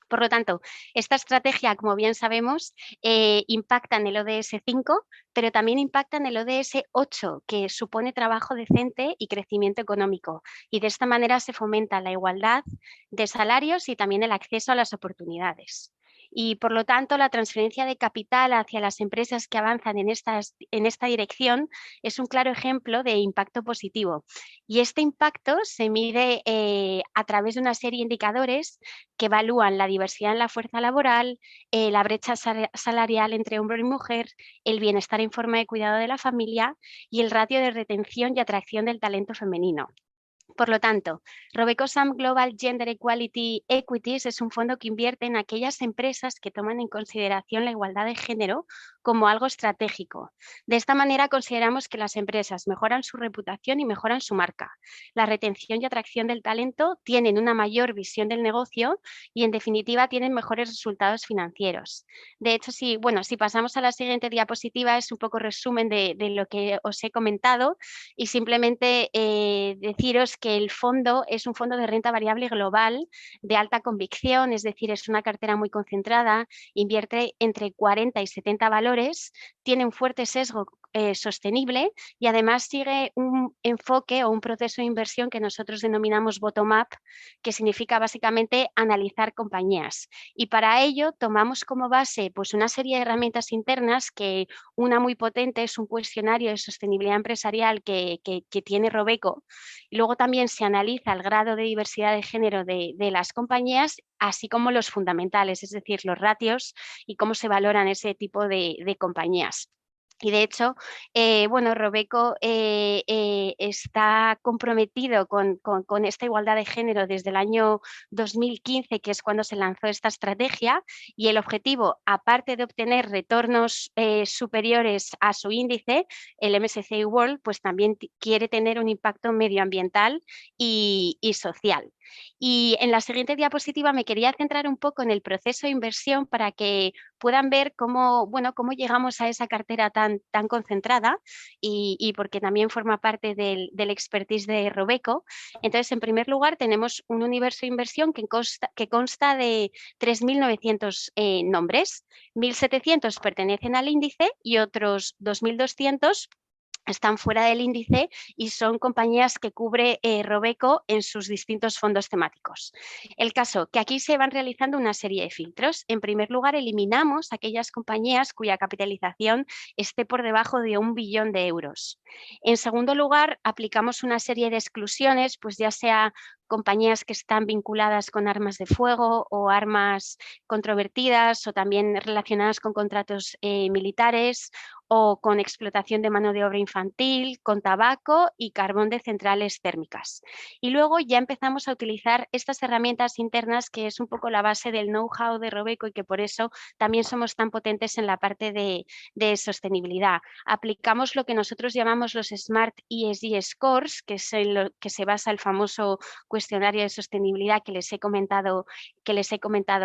Por lo tanto, esta estrategia, como bien sabemos, impacta en el ODS 5, pero también impacta en el ODS 8, que supone trabajo decente y crecimiento económico. Y de esta manera se fomenta la igualdad de salarios y también el acceso a las oportunidades. Y por lo tanto, la transferencia de capital hacia las empresas que avanzan en esta dirección es un claro ejemplo de impacto positivo. Y este impacto se mide a través de una serie de indicadores que evalúan la diversidad en la fuerza laboral, la brecha salarial entre hombre y mujer, el bienestar en forma de cuidado de la familia y el ratio de retención y atracción del talento femenino. Por lo tanto, Robeco SAM Global Gender Equality Equities es un fondo que invierte en aquellas empresas que toman en consideración la igualdad de género como algo estratégico. De esta manera consideramos que las empresas mejoran su reputación y mejoran su marca. La retención y atracción del talento tienen una mayor visión del negocio y en definitiva tienen mejores resultados financieros. De hecho, si pasamos a la siguiente diapositiva es un poco resumen de lo que os he comentado y simplemente deciros que el fondo es un fondo de renta variable global de alta convicción, es decir, es una cartera muy concentrada, invierte entre 40 y 70 valores, tiene un fuerte sesgo sostenible y además sigue un enfoque o un proceso de inversión que nosotros denominamos bottom-up, que significa básicamente analizar compañías. Y para ello tomamos como base pues, una serie de herramientas internas que una muy potente es un cuestionario de sostenibilidad empresarial que tiene Robeco. Y luego también se analiza el grado de diversidad de género de las compañías, así como los fundamentales, es decir, los ratios y cómo se valoran ese tipo de compañías. Y de hecho, bueno, Robeco está comprometido con esta igualdad de género desde el año 2015, que es cuando se lanzó esta estrategia, y el objetivo, aparte de obtener retornos superiores a su índice, el MSCI World, pues también quiere tener un impacto medioambiental y social. Y en la siguiente diapositiva me quería centrar un poco en el proceso de inversión para que puedan ver cómo, bueno, cómo llegamos a esa cartera tan concentrada y porque también forma parte del expertise de Robeco. Entonces, en primer lugar, tenemos un universo de inversión que consta de 3.900 nombres, 1.700 pertenecen al índice y otros 2.200 están fuera del índice y son compañías que cubre Robeco en sus distintos fondos temáticos. El caso que aquí se van realizando una serie de filtros. En primer lugar, eliminamos aquellas compañías cuya capitalización esté por debajo de 1 billón de euros. En segundo lugar, aplicamos una serie de exclusiones, pues ya sea compañías que están vinculadas con armas de fuego o armas controvertidas o también relacionadas con contratos militares o con explotación de mano de obra infantil, con tabaco y carbón de centrales térmicas. Y luego ya empezamos a utilizar estas herramientas internas que es un poco la base del know-how de Robeco y que por eso también somos tan potentes en la parte de sostenibilidad. Aplicamos lo que nosotros llamamos los Smart ESG Scores, que es en lo que se basa el famoso cuestionario de sostenibilidad que les he comentado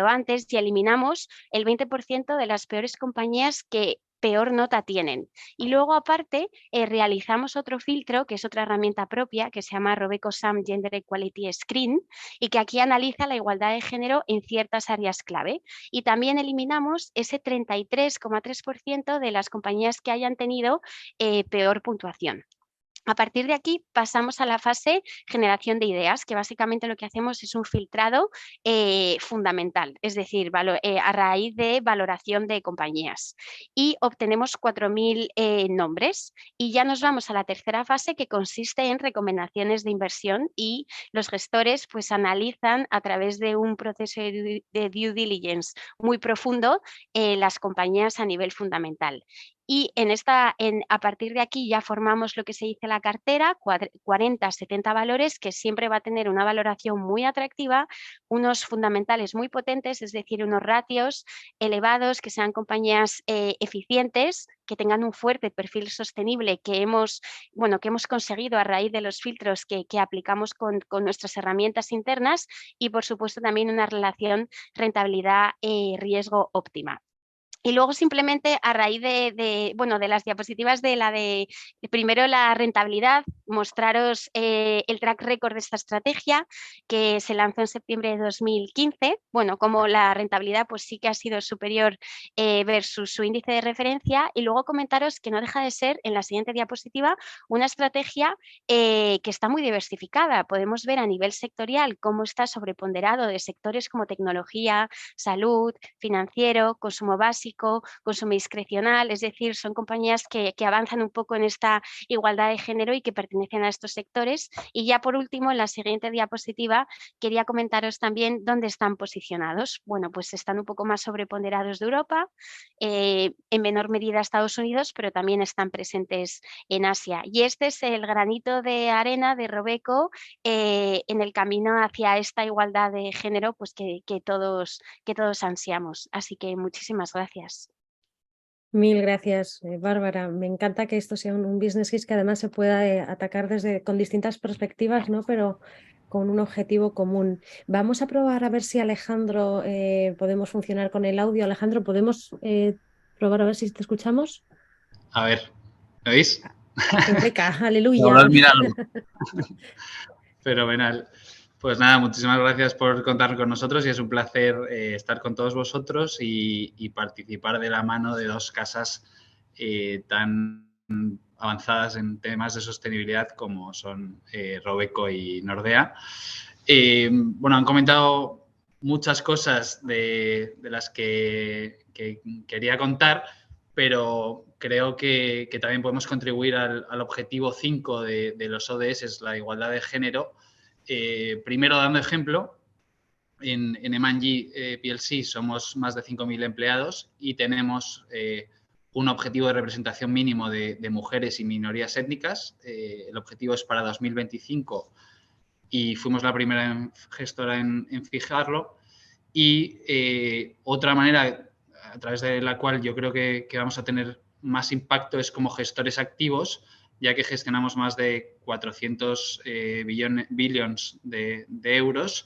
antes, y eliminamos el 20% de las peores compañías que peor nota tienen. Y luego, aparte, realizamos otro filtro, que es otra herramienta propia, que se llama Robeco SAM Gender Equality Screen, y que aquí analiza la igualdad de género en ciertas áreas clave. Y también eliminamos ese 33,3% de las compañías que hayan tenido peor puntuación. A partir de aquí pasamos a la fase generación de ideas, que básicamente lo que hacemos es un filtrado fundamental, es decir, a raíz de valoración de compañías. Y obtenemos 4.000 nombres y ya nos vamos a la tercera fase, que consiste en recomendaciones de inversión, y los gestores pues analizan a través de un proceso de due diligence muy profundo las compañías a nivel fundamental. Y a partir de aquí ya formamos lo que se dice la cartera, 40, 70 valores, que siempre va a tener una valoración muy atractiva, unos fundamentales muy potentes, es decir, unos ratios elevados, que sean compañías eficientes, que tengan un fuerte perfil sostenible que hemos conseguido a raíz de los filtros que aplicamos con nuestras herramientas internas, y por supuesto también una relación rentabilidad-riesgo óptima. Y luego simplemente a raíz de las diapositivas de primero la rentabilidad, mostraros el track record de esta estrategia que se lanzó en septiembre de 2015. Bueno, como la rentabilidad pues sí que ha sido superior versus su índice de referencia, y luego comentaros que no deja de ser, en la siguiente diapositiva, una estrategia que está muy diversificada. Podemos ver a nivel sectorial cómo está sobreponderado de sectores como tecnología, salud, financiero, consumo básico, consumo discrecional, es decir, son compañías que avanzan un poco en esta igualdad de género y que pertenecen a estos sectores. Y ya por último, en la siguiente diapositiva, quería comentaros también dónde están posicionados. Bueno, pues están un poco más sobreponderados de Europa, en menor medida Estados Unidos, pero también están presentes en Asia. Y este es el granito de arena de Robeco en el camino hacia esta igualdad de género pues que todos ansiamos. Así que muchísimas gracias. Mil gracias, Bárbara. Me encanta que esto sea un business case que además se pueda atacar con distintas perspectivas, ¿no? Pero con un objetivo común. Vamos a probar a ver si Alejandro podemos funcionar con el audio. Alejandro, ¿podemos probar a ver si te escuchamos? A ver, ¿me oís? Eureka, aleluya. Fenomenal. Pues nada, muchísimas gracias por contar con nosotros y es un placer estar con todos vosotros y participar de la mano de dos casas tan avanzadas en temas de sostenibilidad como son Robeco y Nordea. Bueno, han comentado muchas cosas de las que quería contar, pero creo que también podemos contribuir al objetivo 5 de los ODS, la igualdad de género. Primero, dando ejemplo, en M&G PLC somos más de 5.000 empleados y tenemos un objetivo de representación mínimo de mujeres y minorías étnicas. El objetivo es para 2025 y fuimos la primera gestora en fijarlo. Y otra manera a través de la cual yo creo que vamos a tener más impacto es como gestores activos, ya que gestionamos más de 400 billones de euros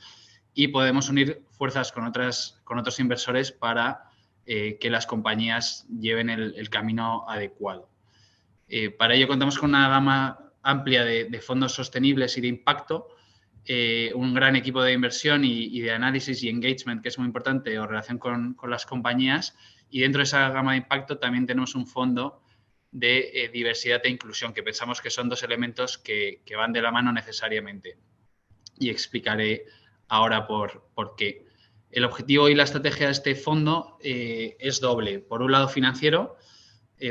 y podemos unir fuerzas con otros inversores para que las compañías lleven el camino adecuado. Para ello contamos con una gama amplia de fondos sostenibles y de impacto, un gran equipo de inversión y de análisis y engagement, que es muy importante, o relación con las compañías. Y dentro de esa gama de impacto también tenemos un fondo de diversidad e inclusión, que pensamos que son dos elementos que van de la mano necesariamente. Y explicaré ahora por qué. El objetivo y la estrategia de este fondo es doble. Por un lado, financiero,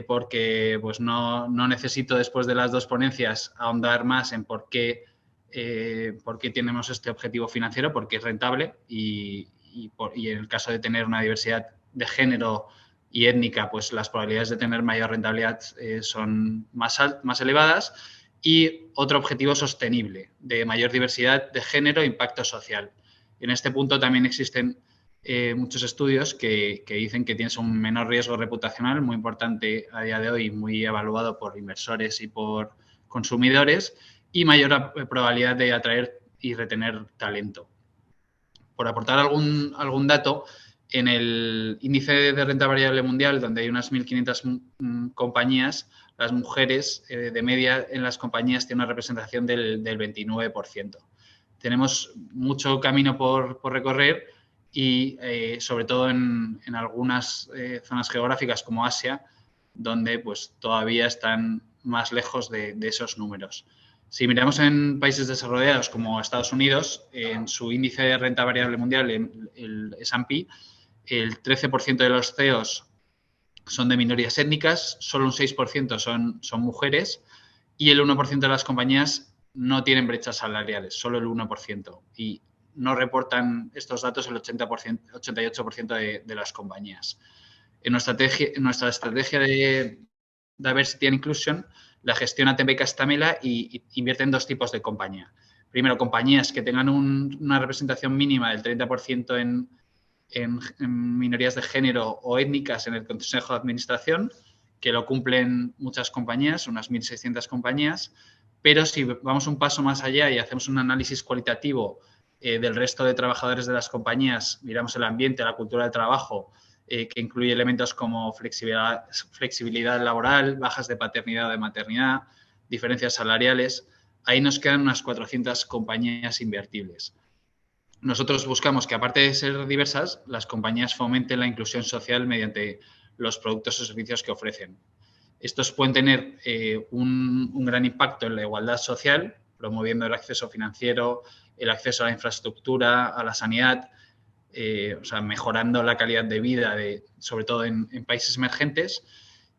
porque pues no necesito, después de las dos ponencias, ahondar más en por qué tenemos este objetivo financiero, porque es rentable y en el caso de tener una diversidad de género y étnica, pues las probabilidades de tener mayor rentabilidad son más elevadas. Y otro objetivo sostenible, de mayor diversidad de género e impacto social. En este punto también existen muchos estudios que dicen que tienes un menor riesgo reputacional, muy importante a día de hoy, muy evaluado por inversores y por consumidores, y mayor probabilidad de atraer y retener talento. Por aportar algún dato, en el índice de renta variable mundial, donde hay unas 1.500 compañías, las mujeres de media en las compañías tienen una representación del 29%. Tenemos mucho camino por recorrer y sobre todo en algunas zonas geográficas como Asia, donde pues todavía están más lejos de esos números. Si miramos en países desarrollados como Estados Unidos, en su índice de renta variable mundial, el S&P, el 13% de los CEOs son de minorías étnicas, solo un 6% son mujeres y el 1% de las compañías no tienen brechas salariales, solo el 1%. Y no reportan estos datos el 88% de las compañías. En nuestra estrategia de Diversity and Inclusion la gestiona TMB Castamela y invierte en dos tipos de compañía. Primero, compañías que tengan una representación mínima del 30% en minorías de género o étnicas en el Consejo de Administración, que lo cumplen muchas compañías, unas 1.600 compañías, pero si vamos un paso más allá y hacemos un análisis cualitativo del resto de trabajadores de las compañías, miramos el ambiente, la cultura de trabajo, que incluye elementos como flexibilidad laboral, bajas de paternidad o de maternidad, diferencias salariales, ahí nos quedan unas 400 compañías invertibles. Nosotros buscamos que, aparte de ser diversas, las compañías fomenten la inclusión social mediante los productos o servicios que ofrecen. Estos pueden tener un gran impacto en la igualdad social, promoviendo el acceso financiero, el acceso a la infraestructura, a la sanidad, o sea, mejorando la calidad de vida, sobre todo en países emergentes.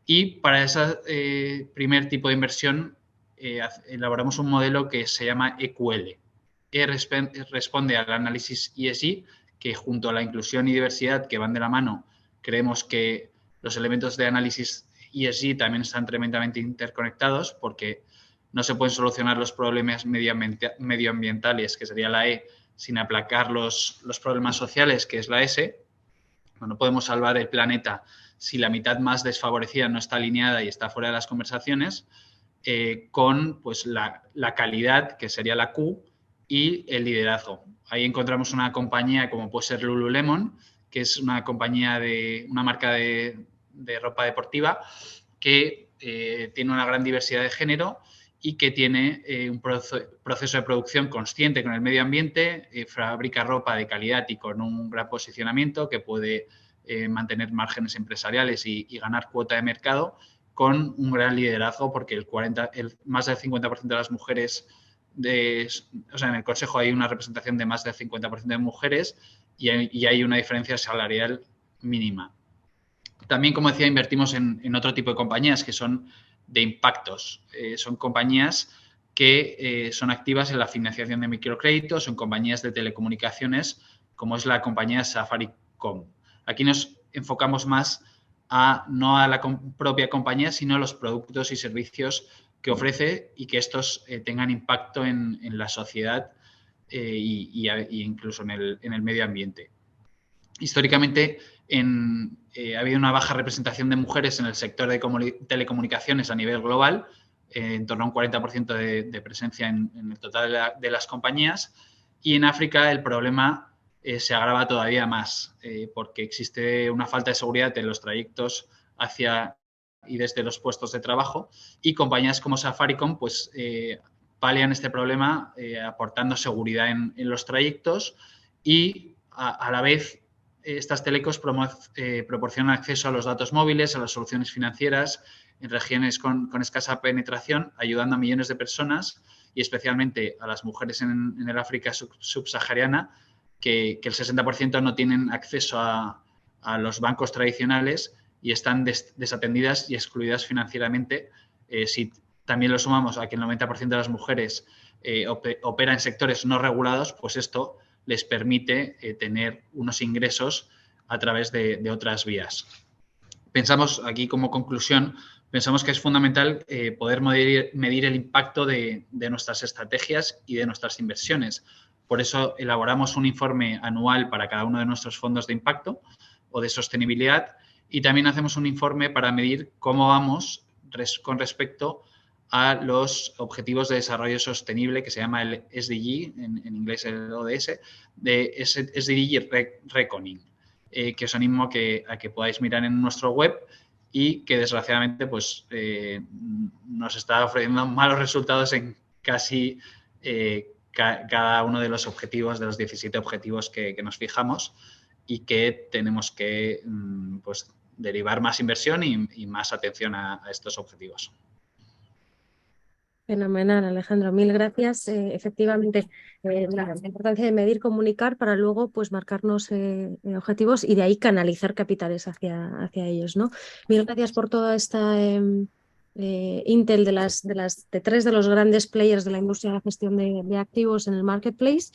Y para ese primer tipo de inversión elaboramos un modelo que se llama EQL, que responde al análisis ESG, que junto a la inclusión y diversidad que van de la mano, creemos que los elementos de análisis ESG también están tremendamente interconectados, porque no se pueden solucionar los problemas medioambientales, que sería la E, sin aplacar los problemas sociales, que es la S. No podemos salvar el planeta si la mitad más desfavorecida no está alineada y está fuera de las conversaciones, con pues, la calidad, que sería la Q, y el liderazgo. Ahí encontramos una compañía como puede ser Lululemon, que es una compañía una marca de ropa deportiva que tiene una gran diversidad de género y que tiene un proceso de producción consciente con el medio ambiente, fabrica ropa de calidad y con un gran posicionamiento que puede mantener márgenes empresariales y ganar cuota de mercado con un gran liderazgo, porque más del 50% de las mujeres, en el Consejo hay una representación de más del 50% de mujeres y hay una diferencia salarial mínima. También, como decía, invertimos en otro tipo de compañías que son de impactos. Son compañías que son activas en la financiación de microcréditos, son compañías de telecomunicaciones, como es la compañía Safaricom. Aquí nos enfocamos más no a la propia compañía, sino a los productos y servicios que ofrece y que estos tengan impacto en la sociedad e incluso en el medio ambiente. Históricamente ha habido una baja representación de mujeres en el sector de telecomunicaciones a nivel global, en torno a un 40% de presencia en el total de las compañías, y en África el problema se agrava todavía más porque existe una falta de seguridad en los trayectos hacia y desde los puestos de trabajo, y compañías como Safaricom pues palian este problema aportando seguridad en los trayectos y a la vez estas telecos proporcionan acceso a los datos móviles, a las soluciones financieras en regiones con escasa penetración, ayudando a millones de personas y especialmente a las mujeres en el África subsahariana, que el 60% no tienen acceso a los bancos tradicionales y están desatendidas y excluidas financieramente. Si también lo sumamos a que el 90% de las mujeres opera en sectores no regulados, pues esto les permite tener unos ingresos a través de otras vías. Pensamos, aquí como conclusión, pensamos que es fundamental poder medir el impacto de nuestras estrategias y de nuestras inversiones. Por eso elaboramos un informe anual para cada uno de nuestros fondos de impacto o de sostenibilidad, y también hacemos un informe para medir cómo vamos con respecto a los Objetivos de Desarrollo Sostenible, que se llama el SDG, en inglés el ODS, de SDG Reckoning, que os animo a que podáis mirar en nuestro web y que desgraciadamente pues, nos está ofreciendo malos resultados en casi cada uno de los objetivos, de los 17 objetivos que nos fijamos, y que tenemos que pues, derivar más inversión y más atención a estos objetivos. Fenomenal, Alejandro, mil gracias. Efectivamente, la importancia de medir, comunicar para luego pues, marcarnos objetivos y de ahí canalizar capitales hacia ellos, ¿no? Mil gracias por toda esta intel de tres de los grandes players de la industria de la gestión de activos en el marketplace.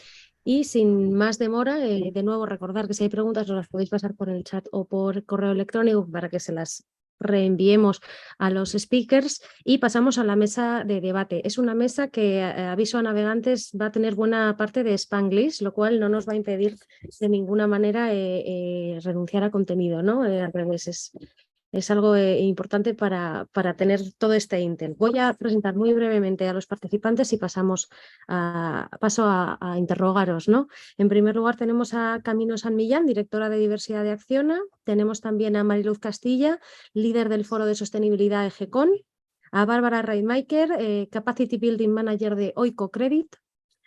Y sin más demora, de nuevo recordar que si hay preguntas nos las podéis pasar por el chat o por correo electrónico para que se las reenviemos a los speakers, y pasamos a la mesa de debate. Es una mesa que, aviso a navegantes, va a tener buena parte de Spanglish, lo cual no nos va a impedir de ninguna manera renunciar a contenido, ¿no? Al revés, es algo importante para tener todo este intel. Voy a presentar muy brevemente a los participantes y paso a interrogaros, ¿no? En primer lugar tenemos a Camino San Millán, directora de Diversidad de Acciona. Tenemos también a Mariluz Castilla, líder del Foro de Sostenibilidad EGECON. A Bárbara Reitmaker, Capacity Building Manager de Oiko Credit.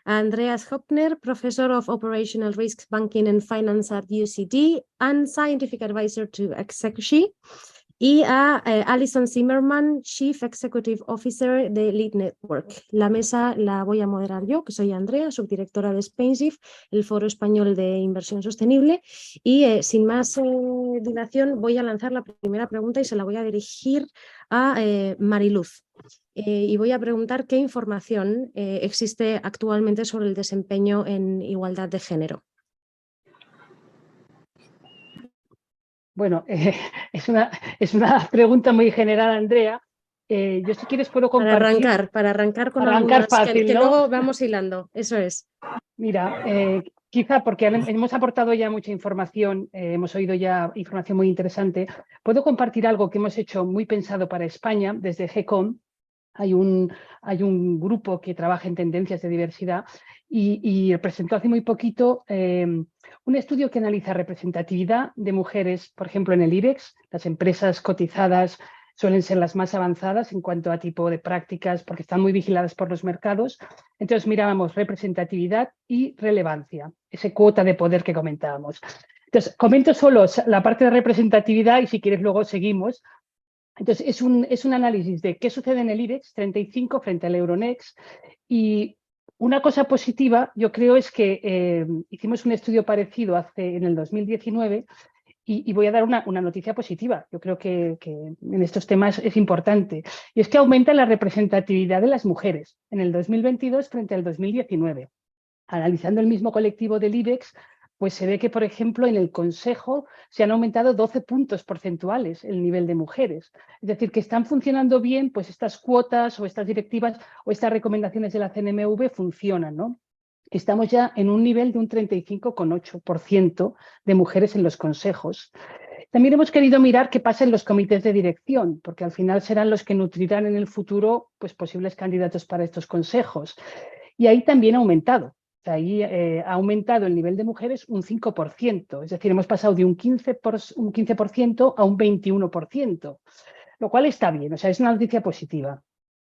A Andreas Höppner, Professor of Operational Risks, Banking and Finance at UCD and Scientific Advisor to Execushi. Y a Alison Zimmerman, Chief Executive Officer de Lead Network. La mesa la voy a moderar yo, que soy Andrea, subdirectora de SpainSIF, el Foro Español de Inversión Sostenible. Y sin más dilación voy a lanzar la primera pregunta y se la voy a dirigir a Mariluz. Y voy a preguntar qué información existe actualmente sobre el desempeño en igualdad de género. Bueno, es una pregunta muy general, Andrea. Yo si quieres puedo compartir. Para arrancar con algunas fácil, que ¿no? luego vamos hilando, eso es. Mira, quizá porque hemos aportado ya mucha información, hemos oído ya información muy interesante. Puedo compartir algo que hemos hecho muy pensado para España desde GECOM. Hay un grupo que trabaja en tendencias de diversidad y presentó hace muy poquito un estudio que analiza representatividad de mujeres, por ejemplo, en el IBEX. Las empresas cotizadas suelen ser las más avanzadas en cuanto a tipo de prácticas porque están muy vigiladas por los mercados. Entonces mirábamos representatividad y relevancia, esa cuota de poder que comentábamos. Entonces, comento solo la parte de representatividad y si quieres luego seguimos. Entonces, es un análisis de qué sucede en el IBEX 35 frente al Euronext. Y una cosa positiva, yo creo, es que hicimos un estudio parecido en el 2019 y voy a dar una noticia positiva. Yo creo que en estos temas es importante. Y es que aumenta la representatividad de las mujeres en el 2022 frente al 2019. Analizando el mismo colectivo del IBEX, pues se ve que, por ejemplo, en el Consejo se han aumentado 12 puntos porcentuales el nivel de mujeres. Es decir, que están funcionando bien, pues estas cuotas o estas directivas o estas recomendaciones de la CNMV funcionan, ¿no? Estamos ya en un nivel de un 35,8% de mujeres en los consejos. También hemos querido mirar qué pasa en los comités de dirección, porque al final serán los que nutrirán en el futuro pues, posibles candidatos para estos consejos. Y ahí también ha aumentado. Ahí ha aumentado el nivel de mujeres un 5%, es decir, hemos pasado de un 15% a un 21%, lo cual está bien, o sea, es una noticia positiva.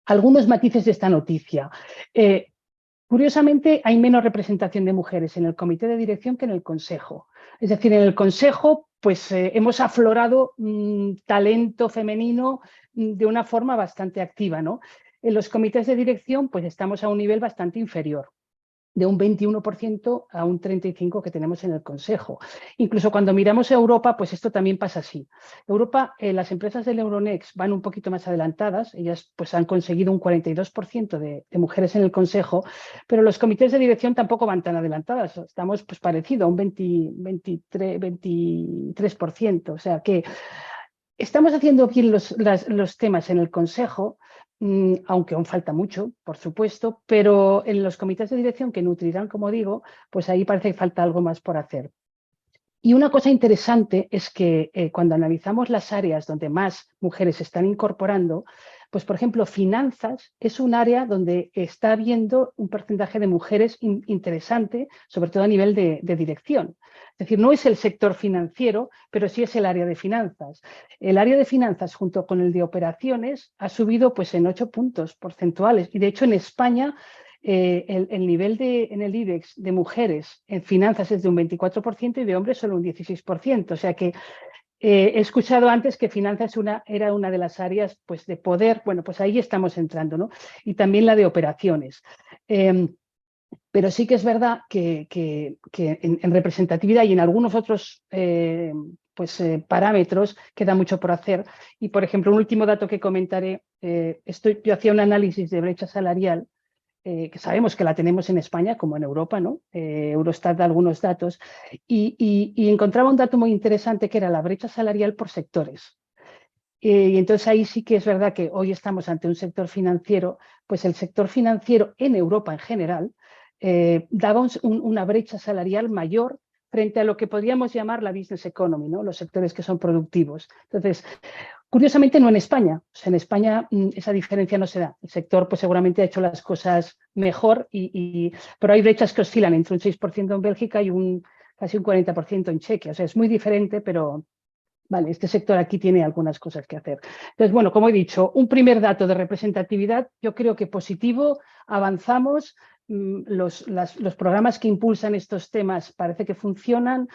Algunos matices de esta noticia. Curiosamente, hay menos representación de mujeres en el comité de dirección que en el consejo. Es decir, en el consejo pues, hemos aflorado talento femenino de una forma bastante activa, ¿no? En los comités de dirección pues, estamos a un nivel bastante inferior, de un 21% a un 35% que tenemos en el Consejo. Incluso cuando miramos a Europa, pues esto también pasa así. Europa, las empresas del Euronext van un poquito más adelantadas, ellas pues han conseguido un 42% de mujeres en el Consejo, pero los comités de dirección tampoco van tan adelantadas, estamos pues parecido a un 23%, o sea que estamos haciendo bien los temas en el Consejo, aunque aún falta mucho, por supuesto, pero en los comités de dirección que nutrirán, como digo, pues ahí parece que falta algo más por hacer. Y una cosa interesante es que cuando analizamos las áreas donde más mujeres se están incorporando, pues por ejemplo, finanzas es un área donde está habiendo un porcentaje de mujeres interesante, sobre todo a nivel de dirección. Es decir, no es el sector financiero, pero sí es el área de finanzas. El área de finanzas junto con el de operaciones ha subido pues, en 8 puntos porcentuales. Y de hecho en España el nivel en el IBEX de mujeres en finanzas es de un 24% y de hombres solo un 16%. O sea que he escuchado antes que finanzas era una de las áreas pues, de poder. Bueno, pues ahí estamos entrando, ¿no? Y también la de operaciones. Pero sí que es verdad que en representatividad y en algunos otros parámetros queda mucho por hacer. Y, por ejemplo, un último dato que comentaré, yo hacía un análisis de brecha salarial, que sabemos que la tenemos en España como en Europa, ¿no? Eurostat da algunos datos, y encontraba un dato muy interesante que era la brecha salarial por sectores. Y entonces ahí sí que es verdad que hoy estamos ante un sector financiero, pues el sector financiero en Europa en general daba una brecha salarial mayor frente a lo que podríamos llamar la business economy, ¿no? Los sectores que son productivos. Entonces, curiosamente no en España. O sea, en España esa diferencia no se da. El sector pues, seguramente ha hecho las cosas mejor, pero hay brechas que oscilan entre un 6% en Bélgica y casi un 40% en Chequia. O sea, es muy diferente, pero vale, este sector aquí tiene algunas cosas que hacer. Entonces, bueno, como he dicho, un primer dato de representatividad, yo creo que positivo, avanzamos, los programas que impulsan estos temas parece que funcionan.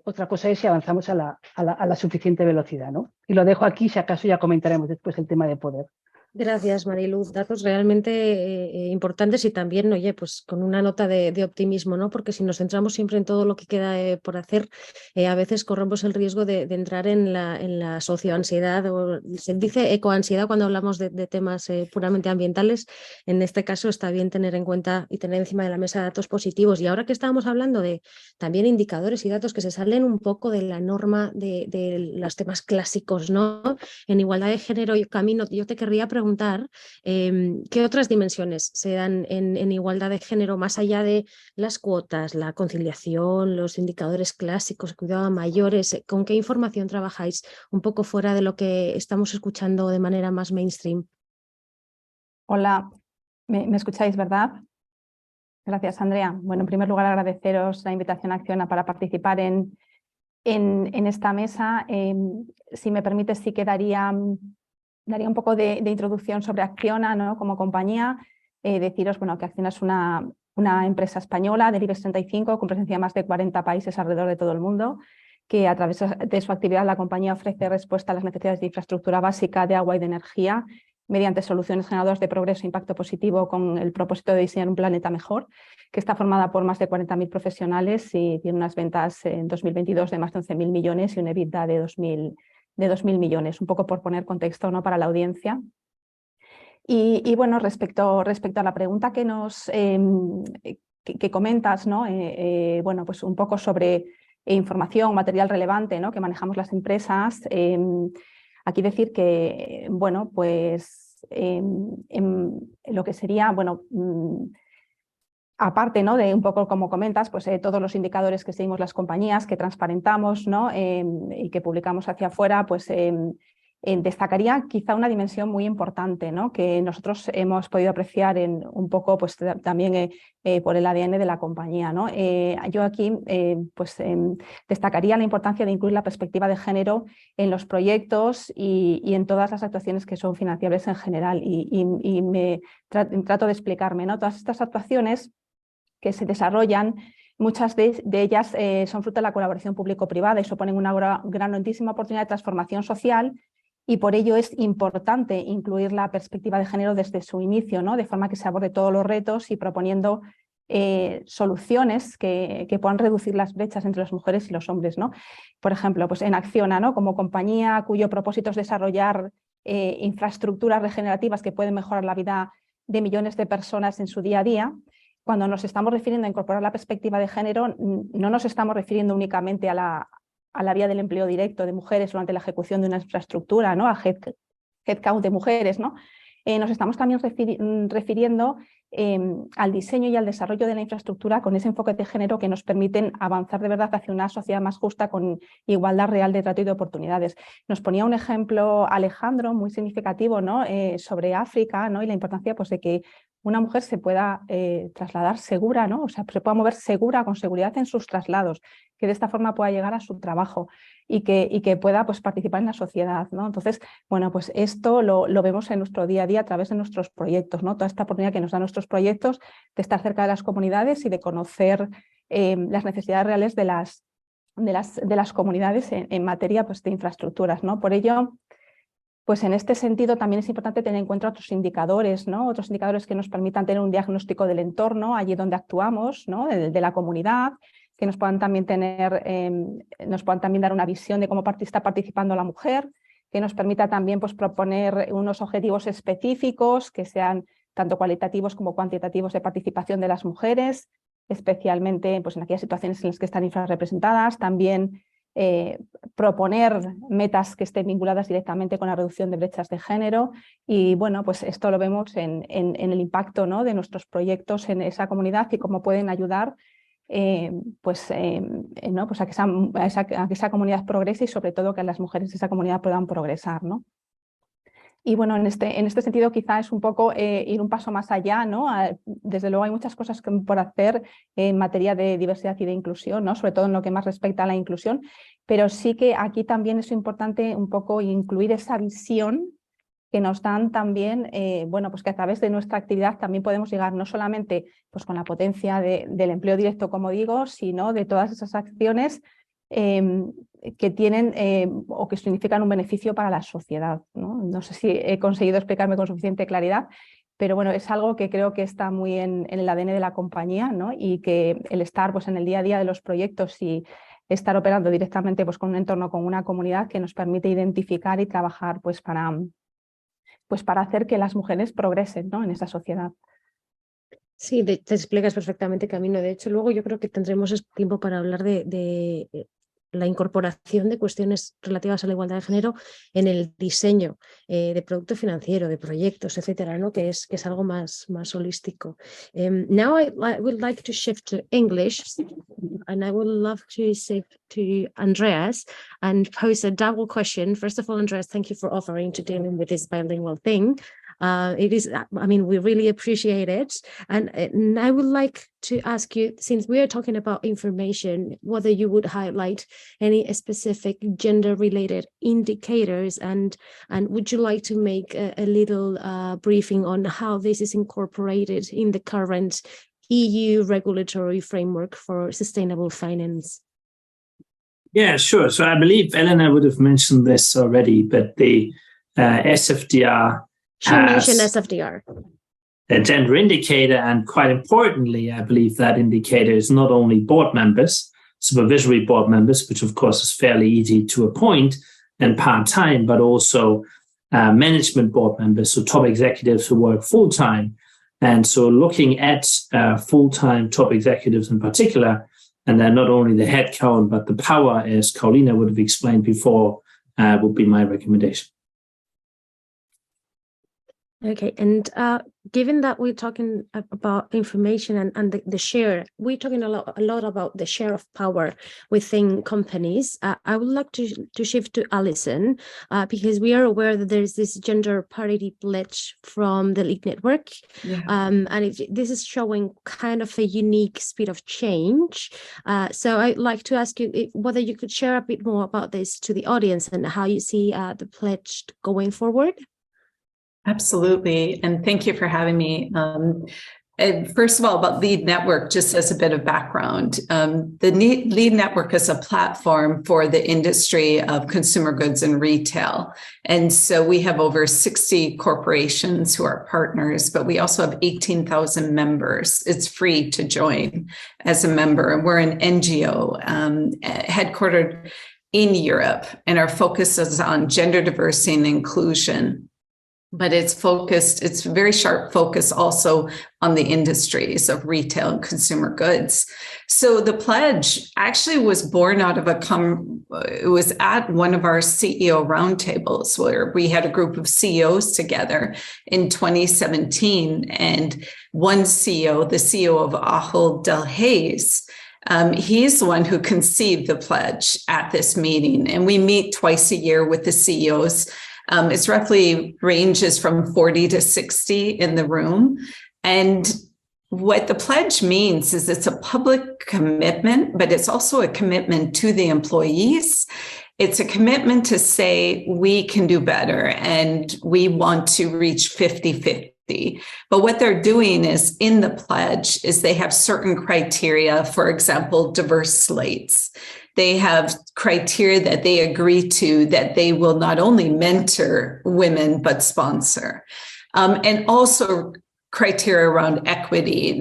Otra cosa es si avanzamos a la suficiente velocidad, ¿no? Y lo dejo aquí, si acaso ya comentaremos después el tema de poder. Gracias, Mariluz. Datos realmente importantes y también, oye, pues con una nota de optimismo, ¿no? Porque si nos centramos siempre en todo lo que queda por hacer, a veces corremos el riesgo de entrar en la socioansiedad, o se dice ecoansiedad cuando hablamos de temas puramente ambientales. En este caso está bien tener en cuenta y tener encima de la mesa datos positivos. Y ahora que estábamos hablando de también indicadores y datos que se salen un poco de la norma de los temas clásicos, ¿no? En igualdad de género y camino, yo te querría preguntar qué otras dimensiones se dan en igualdad de género más allá de las cuotas, la conciliación, los indicadores clásicos, cuidado a mayores, con qué información trabajáis un poco fuera de lo que estamos escuchando de manera más mainstream. Hola, ¿me escucháis, verdad? Gracias, Andrea. Bueno, en primer lugar agradeceros la invitación a Acciona para participar en esta mesa. Si me permites, sí que daría un poco de introducción sobre Acciona, ¿no? Como compañía. Deciros bueno, que Acciona es una empresa española del IBEX 35 con presencia en más de 40 países alrededor de todo el mundo. que a través de su actividad la compañía ofrece respuesta a las necesidades de infraestructura básica de agua y de energía mediante soluciones generadoras de progreso e impacto positivo con el propósito de diseñar un planeta mejor, que está formada por más de 40.000 profesionales y tiene unas ventas en 2022 de más de 11.000 millones y un EBITDA de 2.000 millones, un poco por poner contexto, ¿no?, para la audiencia. Y bueno, respecto a la pregunta que comentas, ¿no? Bueno, pues un poco sobre información, material relevante, ¿no?, que manejamos las empresas. Aquí decir que, bueno, pues lo que sería, bueno, aparte, ¿no?, de un poco como comentas, pues todos los indicadores que seguimos las compañías, que transparentamos, ¿no?, y que publicamos hacia afuera, pues destacaría quizá una dimensión muy importante, ¿no?, que nosotros hemos podido apreciar un poco pues, también por el ADN de la compañía, ¿no? Yo aquí pues, destacaría la importancia de incluir la perspectiva de género en los proyectos y en todas las actuaciones que son financiables en general. Y trato de explicarme, ¿no? Todas estas actuaciones que se desarrollan, muchas de ellas son fruto de la colaboración público-privada y suponen una grandísima oportunidad de transformación social. Y por ello es importante incluir la perspectiva de género desde su inicio, ¿no?, de forma que se aborde todos los retos y proponiendo soluciones que puedan reducir las brechas entre las mujeres y los hombres, ¿no? Por ejemplo, pues en Acciona, ¿no?, como compañía cuyo propósito es desarrollar infraestructuras regenerativas que pueden mejorar la vida de millones de personas en su día a día. Cuando nos estamos refiriendo a incorporar la perspectiva de género, no nos estamos refiriendo únicamente a la vía del empleo directo de mujeres durante la ejecución de una infraestructura, ¿no?, a headcount de mujeres, ¿no? Nos estamos también refiriendo al diseño y al desarrollo de la infraestructura con ese enfoque de género que nos permiten avanzar de verdad hacia una sociedad más justa con igualdad real de trato y de oportunidades. Nos ponía un ejemplo Alejandro muy significativo, ¿no?, sobre África, ¿no?, y la importancia pues, de que una mujer se pueda trasladar segura, ¿no?, o sea, se pueda mover segura, con seguridad en sus traslados, que de esta forma pueda llegar a su trabajo y que pueda pues, participar en la sociedad, ¿no? Entonces, bueno, pues esto lo vemos en nuestro día a día a través de nuestros proyectos, ¿no? Toda esta oportunidad que nos dan nuestros proyectos de estar cerca de las comunidades y de conocer las necesidades reales de las comunidades en materia pues, de infraestructuras, ¿no? Por ello, pues en este sentido también es importante tener en cuenta otros indicadores, ¿no?, otros indicadores que nos permitan tener un diagnóstico del entorno, allí donde actuamos, ¿no?, de la comunidad, que nos puedan también dar una visión de cómo está participando la mujer, que nos permita también pues, proponer unos objetivos específicos que sean tanto cualitativos como cuantitativos de participación de las mujeres, especialmente pues, en aquellas situaciones en las que están infrarrepresentadas. También proponer metas que estén vinculadas directamente con la reducción de brechas de género y bueno, pues esto lo vemos en el impacto, ¿no?, de nuestros proyectos en esa comunidad y cómo pueden ayudar pues, ¿no?, pues a que esa comunidad progrese y sobre todo que las mujeres de esa comunidad puedan progresar, ¿no? Y bueno, en este sentido quizá es un poco ir un paso más allá, ¿no? Desde luego hay muchas cosas por hacer en materia de diversidad y de inclusión, ¿no?, sobre todo en lo que más respecta a la inclusión, pero sí que aquí también es importante un poco incluir esa visión que nos dan también, bueno, pues que a través de nuestra actividad también podemos llegar no solamente pues, con la potencia del empleo directo, como digo, sino de todas esas acciones que tienen o que significan un beneficio para la sociedad, ¿no? No sé si he conseguido explicarme con suficiente claridad, pero bueno, es algo que creo que está muy en el ADN de la compañía, ¿no?, y que el estar pues, en el día a día de los proyectos y estar operando directamente pues, con un entorno, con una comunidad que nos permite identificar y trabajar pues, para hacer que las mujeres progresen, ¿no?, en esa sociedad. Sí, te explicas perfectamente, Camino. De hecho, luego yo creo que tendremos tiempo para hablar de la incorporación de cuestiones relativas a la igualdad de género en el diseño de producto financiero, de proyectos, etcétera, ¿no?, que es algo más holístico. Now I would like to shift to English, and I would love to say to Andreas and pose a double question. First of all, Andreas, thank you for offering to dealing with this bilingual thing. It is, I mean, we really appreciate it. And I would like to ask you, since we are talking about information, whether you would highlight any specific gender-related indicators, and would you like to make a little briefing on how this is incorporated in the current EU regulatory framework for sustainable finance? Yeah, sure. So I believe Elena would have mentioned this already, but the SFDR She mentioned SFDR. A gender indicator, and quite importantly, I believe that indicator is not only board members, supervisory board members, which of course is fairly easy to appoint and part-time, but also management board members, so top executives who work full-time. And so looking at full-time top executives in particular, and then not only the headcount, but the power, as Carolina would have explained before, would be my recommendation. Okay, and given that we're talking about information and the share, we're talking a lot about the share of power within companies. I would like to shift to Alison, because we are aware that there's this gender parity pledge from the Lead Network, and this is showing kind of a unique speed of change. So I'd like to ask you whether you could share a bit more about this to the audience and how you see the pledge going forward. Absolutely. And thank you for having me. And first of all, about Lead Network, just as a bit of background, the Lead Network is a platform for the industry of consumer goods and retail. And so we have over 60 corporations who are partners, but we also have 18,000 members. It's free to join as a member. And we're an NGO headquartered in Europe, and our focus is on gender diversity and inclusion. But it's a very sharp focus also on the industries of retail and consumer goods. So the pledge actually was born out of it was at one of our CEO roundtables where we had a group of CEOs together in 2017. And one CEO, the CEO of Ahold Delhaize, he's the one who conceived the pledge at this meeting. And we meet twice a year with the CEOs. It's roughly ranges from 40 to 60 in the room. And what the pledge means is it's a public commitment, but it's also a commitment to the employees. It's a commitment to say we can do better and we want to reach 50-50. But what they're doing is in the pledge is they have certain criteria, for example, diverse slates. They have criteria that they agree to that they will not only mentor women, but sponsor. And also criteria around equity,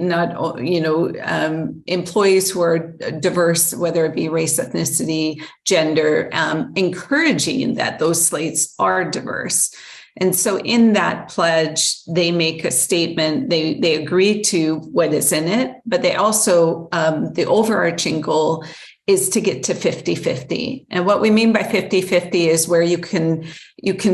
employees who are diverse, whether it be race, ethnicity, gender, encouraging that those slates are diverse. And so in that pledge, they make a statement, they agree to what is in it, but they also, the overarching goal is to get to 50-50. And what we mean by 50-50 is where you can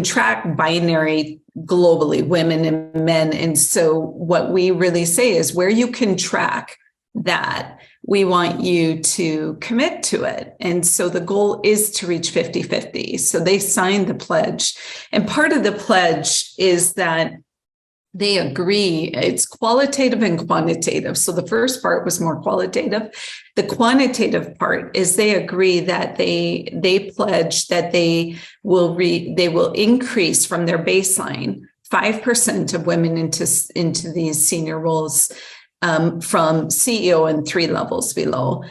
track binary globally, women and men. And so what we really say is where you can track that, we want you to commit to it. And so the goal is to reach 50-50. So they signed the pledge. And part of the pledge is that they agree, it's qualitative and quantitative. So the first part was more qualitative. The quantitative part is they agree that they pledge that they will increase from their baseline 5% of women into these senior roles from CEO and 3 levels below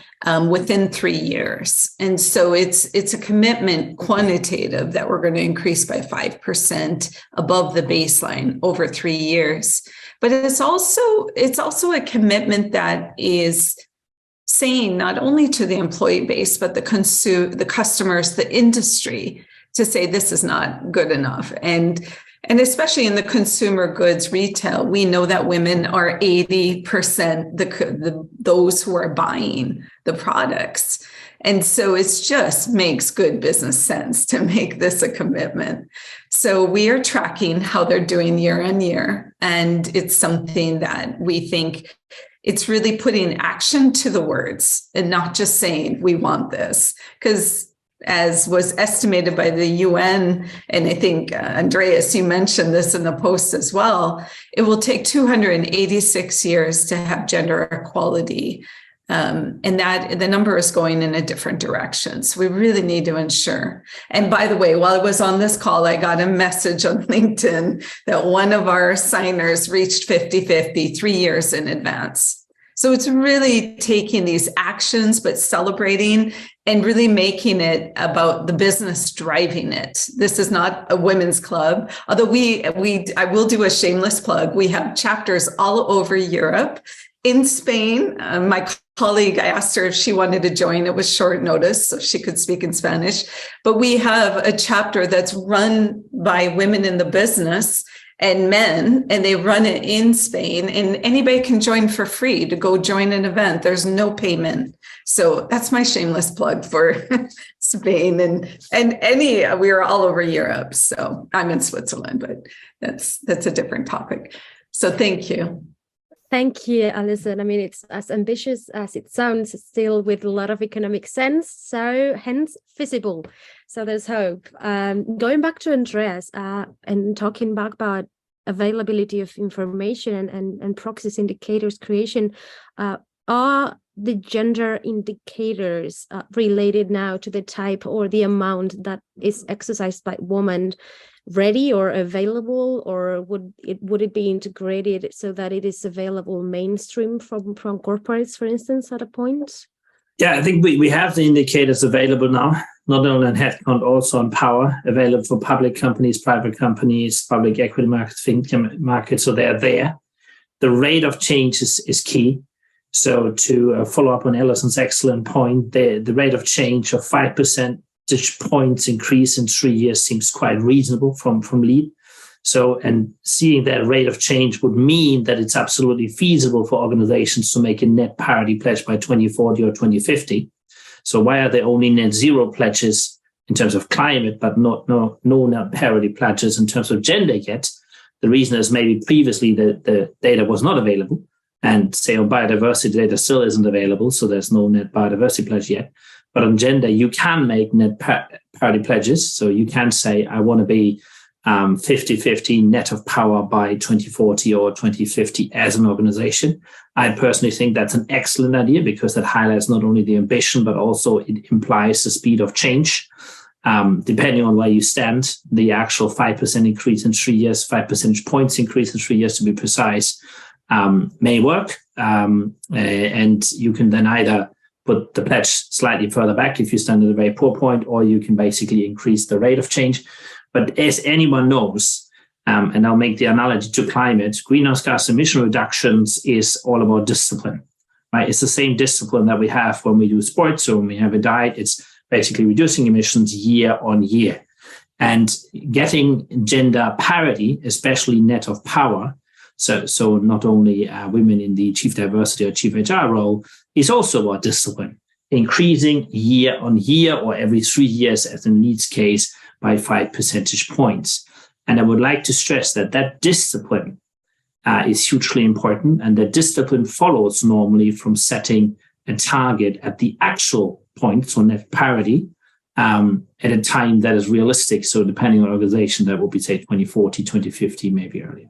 within 3 years. And so it's a commitment quantitative that we're going to increase by 5% above the baseline over 3 years. But it's also a commitment that is saying not only to the employee base, but the customers, the industry, to say this is not good enough. And especially in the consumer goods retail, we know that women are 80% those who are buying the products. And so it just makes good business sense to make this a commitment. So we are tracking how they're doing year on year. And it's something that we think it's really putting action to the words and not just saying we want this. Because as was estimated by the UN, and I think, Andreas, you mentioned this in the post as well, it will take 286 years to have gender equality. And that the number is going in a different direction. So we really need to ensure. And by the way, while I was on this call, I got a message on LinkedIn that one of our signers reached 50-50 3 years in advance. So it's really taking these actions, but celebrating and really making it about the business driving it. This is not a women's club, although I will do a shameless plug. We have chapters all over Europe. In Spain, my colleague, I asked her if she wanted to join. It was short notice, so she could speak in Spanish. But we have a chapter that's run by women in the business and men, and they run it in Spain, and anybody can join for free to go join an event. There's no payment. So that's my shameless plug for Spain and we are all over Europe. So I'm in Switzerland, but that's a different topic. So thank you. Thank you, Alison. I mean, it's as ambitious as it sounds, still with a lot of economic sense, so hence feasible. So there's hope. Going back to Andreas and talking back about availability of information and proxies indicators creation, are the gender indicators related now to the type or the amount that is exercised by women ready or available, or would it be integrated so that it is available mainstream from corporates, for instance, at a point? Yeah, I think we have the indicators available now, not only on headcount, also on power, available for public companies, private companies, public equity markets, fintech markets, so they're there. The rate of change is key. So to follow up on Alison's excellent point, the rate of change of 5% points increase in 3 years seems quite reasonable from LEAD. So, and seeing that rate of change would mean that it's absolutely feasible for organizations to make a net parity pledge by 2040 or 2050. So why are there only net zero pledges in terms of climate, but no net parity pledges in terms of gender yet? The reason is maybe previously the data was not available, and say on biodiversity data still isn't available, so there's no net biodiversity pledge yet. But on gender, you can make net parity pledges. So you can say, I want to be 50-50 net of power by 2040 or 2050 as an organization. I personally think that's an excellent idea because that highlights not only the ambition, but also it implies the speed of change. Depending on where you stand, the actual 5% increase in 3 years, 5 percentage points increase in 3 years to be precise, may work. And you can then either put the pledge slightly further back if you stand at a very poor point, or you can basically increase the rate of change. But as anyone knows, and I'll make the analogy to climate, greenhouse gas emission reductions is all about discipline, right? It's the same discipline that we have when we do sports or when we have a diet. It's basically reducing emissions year on year. And getting gender parity, especially net of power, so not only women in the chief diversity or chief HR role, is also about discipline, increasing year on year or every 3 years as in LEAD's case by 5 percentage points. And I would like to stress that discipline is hugely important, and that discipline follows normally from setting a target at the actual point, so net parity, at a time that is realistic. So depending on organization, that will be, say, 2040, 2050, maybe earlier.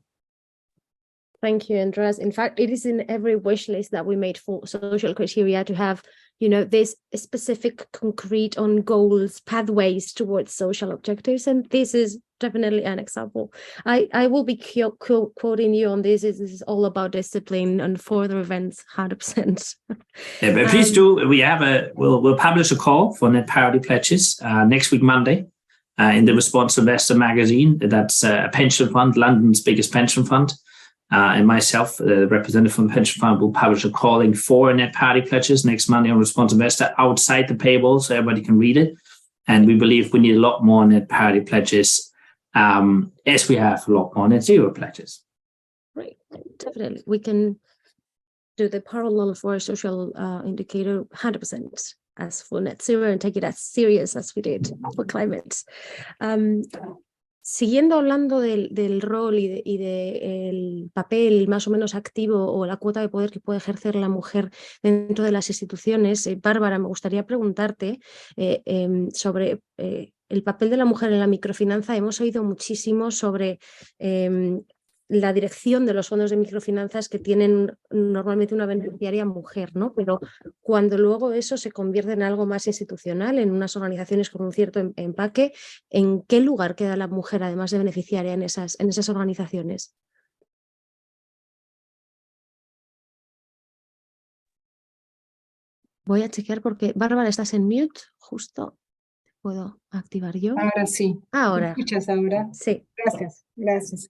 Thank you, Andreas. In fact, it is in every wish list that we made for social criteria to have, this specific, concrete on goals, pathways towards social objectives. And this is definitely an example. I will be quoting you on this. This is all about discipline and further events, 100%. Yeah, but please do. We'll publish a call for net parity pledges next week, Monday, in the Response Investor magazine. That's a pension fund, London's biggest pension fund. And myself, the representative from the pension fund, will publish a calling for net parity pledges next Monday on Response Investor outside the paywall so everybody can read it. And we believe we need a lot more net parity pledges as we have a lot more net zero pledges. Right, definitely. We can do the parallel for a social indicator 100% as for net zero and take it as serious as we did for climate. Siguiendo hablando del rol y del papel más o menos activo o la cuota de poder que puede ejercer la mujer dentro de las instituciones, Bárbara, me gustaría preguntarte sobre el papel de la mujer en la microfinanza. Hemos oído muchísimo sobre la dirección de los fondos de microfinanzas que tienen normalmente una beneficiaria mujer, ¿no? Pero cuando luego eso se convierte en algo más institucional, en unas organizaciones con un cierto empaque, ¿en qué lugar queda la mujer además de beneficiaria en esas organizaciones? Voy a chequear porque, Bárbara, estás en mute, justo. ¿Puedo activar yo? Ahora sí. Ahora. ¿Me escuchas ahora? Sí. Gracias, gracias.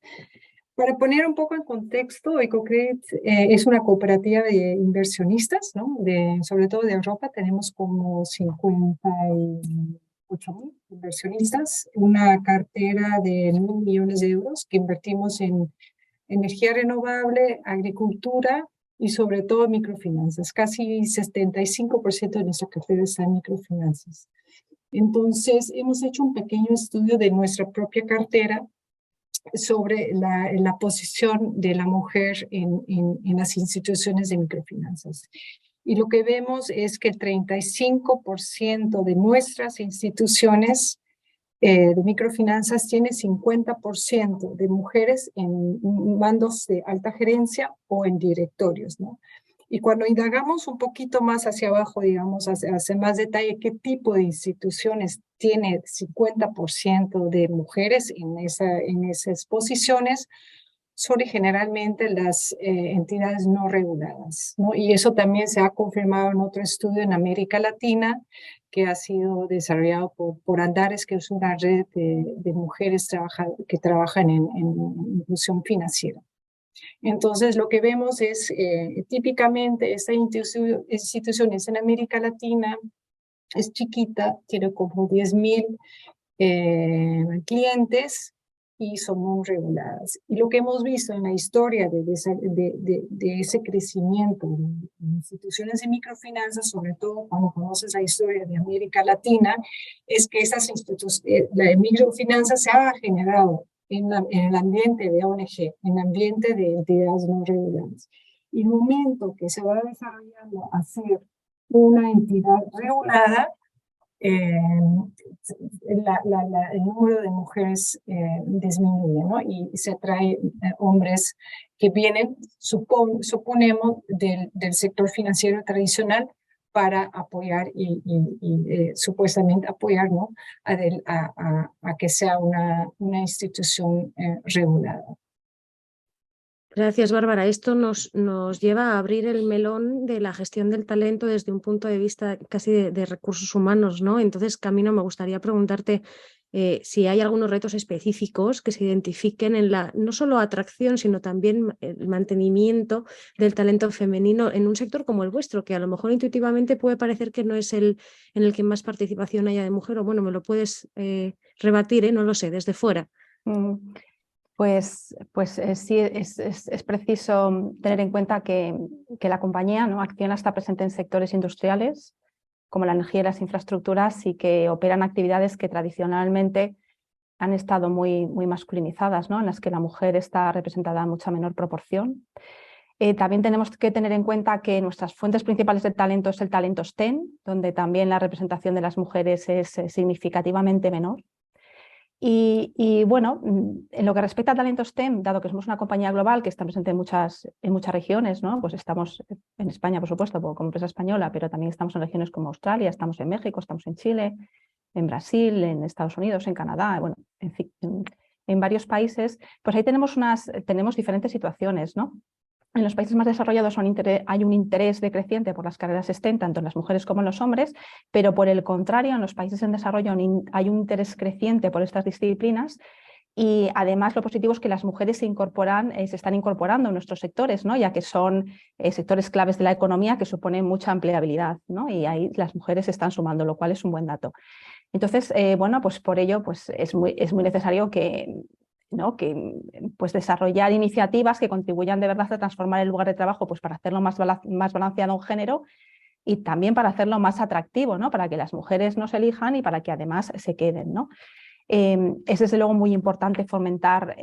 Para poner un poco en contexto, EcoCredit es una cooperativa de inversionistas, ¿no? Sobre todo de Europa, tenemos como 58.000 inversionistas, una cartera de 1.000 millones de euros que invertimos en energía renovable, agricultura y sobre todo microfinanzas. Casi 75% de nuestra cartera está en microfinanzas. Entonces, hemos hecho un pequeño estudio de nuestra propia cartera sobre la posición de la mujer en las instituciones de microfinanzas. Y lo que vemos es que el 35% de nuestras instituciones de microfinanzas tiene 50% de mujeres en mandos de alta gerencia o en directorios, ¿no? Y cuando indagamos un poquito más hacia abajo, digamos, hacia más detalle, qué tipo de instituciones tiene 50% de mujeres en esas posiciones, son generalmente las entidades no reguladas, ¿no? Y eso también se ha confirmado en otro estudio en América Latina, que ha sido desarrollado por Andares, que es una red de mujeres que trabajan en inclusión financiera. Entonces, lo que vemos es, típicamente, esta instituciones en América Latina es chiquita, tiene como 10.000 clientes y son muy reguladas. Y lo que hemos visto en la historia de ese crecimiento en instituciones de microfinanzas, sobre todo cuando conoces la historia de América Latina, es que esas instituciones, la microfinanza se ha generado en el ambiente de ONG, en el ambiente de entidades no reguladas. Y el momento que se va desarrollando a ser una entidad regulada, el número de mujeres disminuye, ¿no? Y se atrae hombres que vienen, suponemos, del sector financiero tradicional para apoyar y supuestamente apoyar, ¿no? a que sea una institución regulada. Gracias, Bárbara. Esto nos lleva a abrir el melón de la gestión del talento desde un punto de vista casi de recursos humanos, ¿no? Entonces, Camino, me gustaría preguntarte si hay algunos retos específicos que se identifiquen en la no solo atracción, sino también el mantenimiento del talento femenino en un sector como el vuestro, que a lo mejor intuitivamente puede parecer que no es el en el que más participación haya de mujer, o bueno, me lo puedes rebatir, no lo sé, desde fuera. Pues sí, es preciso tener en cuenta que la compañía, ¿no? Acciona está presente en sectores industriales como la energía y las infraestructuras y que operan actividades que tradicionalmente han estado muy masculinizadas, ¿no? En las que la mujer está representada en mucha menor proporción. También tenemos que tener en cuenta que nuestras fuentes principales de talento es el talento STEM, donde también la representación de las mujeres es significativamente menor. Y bueno, en lo que respecta a talento STEM, dado que somos una compañía global que está presente en muchas regiones, ¿no? Pues estamos en España, por supuesto, como empresa española, pero también estamos en regiones como Australia, estamos en México, estamos en Chile, en Brasil, en Estados Unidos, en Canadá, bueno, en fin, en varios países, pues ahí tenemos diferentes situaciones, ¿no? En los países más desarrollados hay un interés decreciente por las carreras STEM, tanto en las mujeres como en los hombres, pero por el contrario, en los países en desarrollo hay un interés creciente por estas disciplinas y además lo positivo es que las mujeres se están incorporando en nuestros sectores, ¿no? Ya que son sectores claves de la economía que suponen mucha empleabilidad, ¿no? Y ahí las mujeres se están sumando, lo cual es un buen dato. Entonces, bueno, pues por ello pues es muy necesario que desarrollar iniciativas que contribuyan de verdad a transformar el lugar de trabajo, pues para hacerlo más balanceado en género y también para hacerlo más atractivo, ¿no? Para que las mujeres nos elijan y para que además se queden, ¿no? Es desde luego muy importante fomentar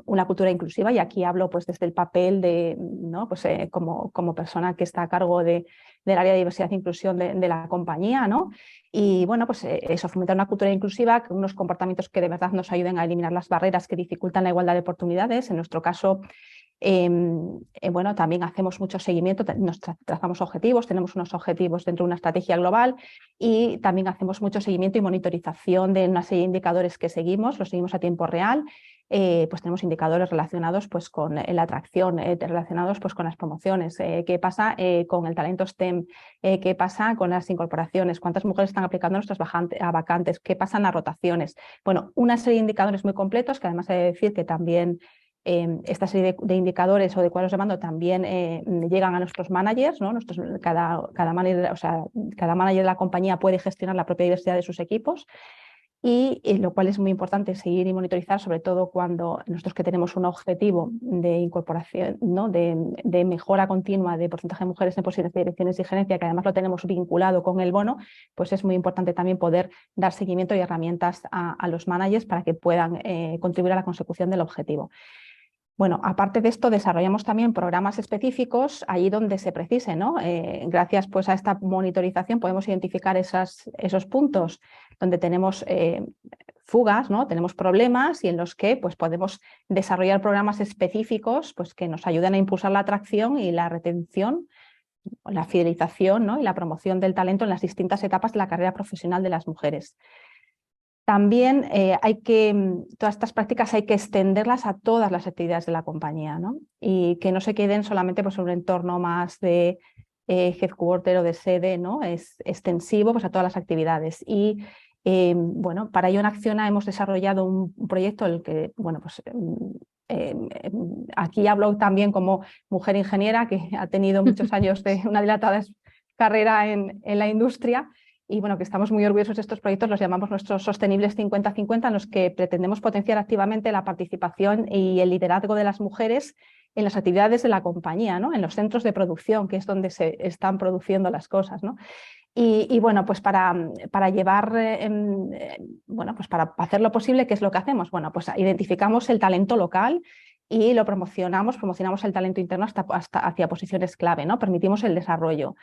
una cultura inclusiva y aquí hablo pues desde el papel de, ¿no? Pues, como persona que está a cargo del área de diversidad e inclusión de la compañía, ¿no? Y bueno, pues eso, fomentar una cultura inclusiva, unos comportamientos que de verdad nos ayuden a eliminar las barreras que dificultan la igualdad de oportunidades. En nuestro caso, bueno, también hacemos mucho seguimiento, nos trazamos objetivos, tenemos unos objetivos dentro de una estrategia global y también hacemos mucho seguimiento y monitorización de una serie de indicadores que seguimos, los seguimos a tiempo real pues tenemos indicadores relacionados pues con la atracción, relacionados pues con las promociones, qué pasa con el talento STEM, qué pasa con las incorporaciones, cuántas mujeres están aplicando nuestras vacantes, qué pasa en las rotaciones. Bueno, una serie de indicadores muy completos que además he de decir que también esta serie de indicadores o de cuadros de mando también llegan a nuestros managers, ¿no? Cada manager, o sea, cada manager de la compañía puede gestionar la propia diversidad de sus equipos. Y lo cual es muy importante seguir y monitorizar, sobre todo cuando nosotros que tenemos un objetivo de incorporación, ¿no? de mejora continua de porcentaje de mujeres en posiciones de direcciones y gerencia, que además lo tenemos vinculado con el bono, pues es muy importante también poder dar seguimiento y herramientas a los managers para que puedan contribuir a la consecución del objetivo. Bueno, aparte de esto, desarrollamos también programas específicos allí donde se precise, ¿no? Gracias pues, a esta monitorización podemos identificar esos puntos donde tenemos fugas, ¿no? Tenemos problemas y en los que pues, podemos desarrollar programas específicos pues, que nos ayuden a impulsar la atracción y la retención, la fidelización, ¿no? Y la promoción del talento en las distintas etapas de la carrera profesional de las mujeres. También todas estas prácticas hay que extenderlas a todas las actividades de la compañía, ¿no? Y que no se queden solamente pues, en un entorno más de headquarter o de sede, ¿no? Es extensivo pues, a todas las actividades. Y bueno, para ello en Acciona hemos desarrollado un proyecto, el que, bueno, pues aquí hablo también como mujer ingeniera que ha tenido muchos años de una dilatada carrera en la industria. Y bueno, que estamos muy orgullosos de estos proyectos, los llamamos nuestros sostenibles 50-50, en los que pretendemos potenciar activamente la participación y el liderazgo de las mujeres en las actividades de la compañía, ¿no? En los centros de producción, que es donde se están produciendo las cosas, ¿no? Y bueno, pues para llevar, bueno, pues para hacer lo posible, ¿qué es lo que hacemos? Bueno, pues identificamos el talento local y lo promocionamos el talento interno hasta hacia posiciones clave, ¿no? Permitimos el desarrollo.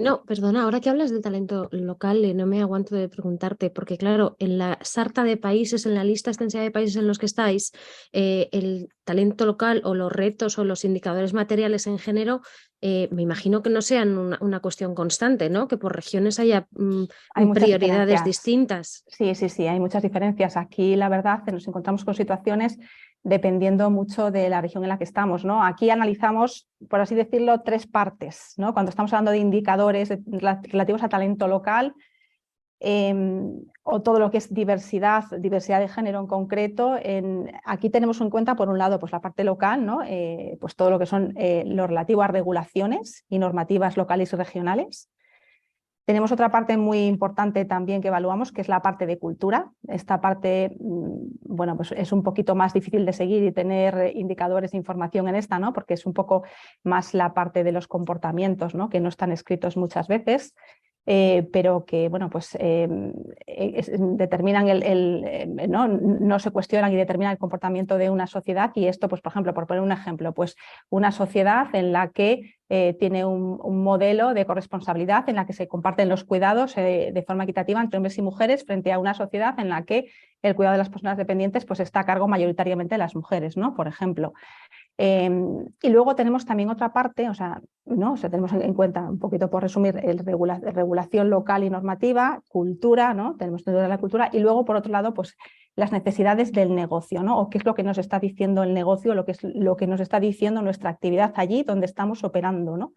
No, perdona, ahora que hablas de talento local, no me aguanto de preguntarte, porque claro, en la sarta de países, en la lista extensiva de países en los que estáis, el talento local o los retos o los indicadores materiales en género, me imagino que no sean una cuestión constante, ¿no? Que por regiones haya hay prioridades distintas. Sí, hay muchas diferencias. Aquí la verdad que nos encontramos con situaciones dependiendo mucho de la región en la que estamos, ¿no? Aquí analizamos, por así decirlo, tres partes, ¿no? Cuando estamos hablando de indicadores relativos a talento local o todo lo que es diversidad de género en concreto, aquí tenemos en cuenta, por un lado, pues la parte local, ¿no? Pues todo lo que son lo relativo a regulaciones y normativas locales y regionales. Tenemos otra parte muy importante también que evaluamos, que es la parte de cultura. Esta parte, bueno, pues es un poquito más difícil de seguir y tener indicadores de información en esta, ¿no? Porque es un poco más la parte de los comportamientos, ¿no? Que no están escritos muchas veces, pero que, bueno, pues determinan no se cuestionan y determinan el comportamiento de una sociedad. Y esto, pues, por ejemplo, por poner un ejemplo, pues una sociedad en la que tiene un modelo de corresponsabilidad en la que se comparten los cuidados de forma equitativa entre hombres y mujeres, frente a una sociedad en la que el cuidado de las personas dependientes pues, está a cargo mayoritariamente de las mujeres, ¿no? Por ejemplo. Y luego tenemos también otra parte, tenemos en cuenta, un poquito por resumir, regulación local y normativa, cultura, ¿no? Tenemos dentro de la cultura, y luego, por otro lado, pues las necesidades del negocio, ¿no? O qué es lo que nos está diciendo el negocio, lo que nos está diciendo nuestra actividad allí donde estamos operando, ¿no?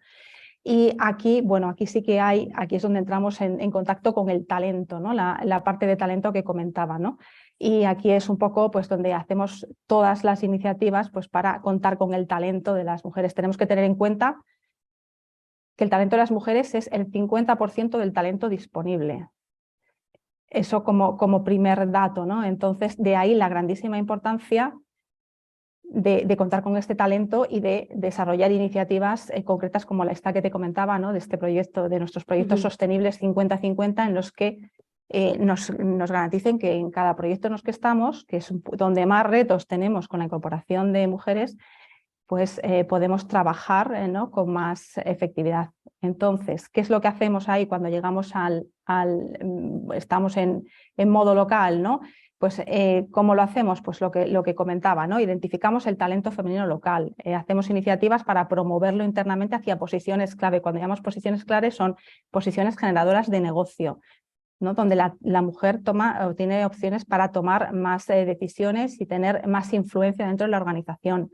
Y aquí, bueno, aquí sí que aquí es donde entramos en contacto con el talento, ¿no? La parte de talento que comentaba, ¿no? Y aquí es un poco pues, donde hacemos todas las iniciativas pues, para contar con el talento de las mujeres. Tenemos que tener en cuenta que el talento de las mujeres es el 50% del talento disponible. Eso como primer dato, ¿no? Entonces, de ahí la grandísima importancia de contar con este talento y de desarrollar iniciativas concretas como esta que te comentaba, ¿no? De este proyecto, de nuestros proyectos sostenibles 50-50, en los que nos garanticen que en cada proyecto en los que estamos, que es donde más retos tenemos con la incorporación de mujeres, pues podemos trabajar ¿no? con más efectividad. Entonces, ¿qué es lo que hacemos ahí cuando llegamos estamos en modo local, ¿no? Pues, ¿cómo lo hacemos? Pues lo que comentaba, ¿no? Identificamos el talento femenino local, hacemos iniciativas para promoverlo internamente hacia posiciones clave. Cuando llamamos posiciones clave son posiciones generadoras de negocio. ¿no? Donde la mujer toma o tiene opciones para tomar más decisiones y tener más influencia dentro de la organización.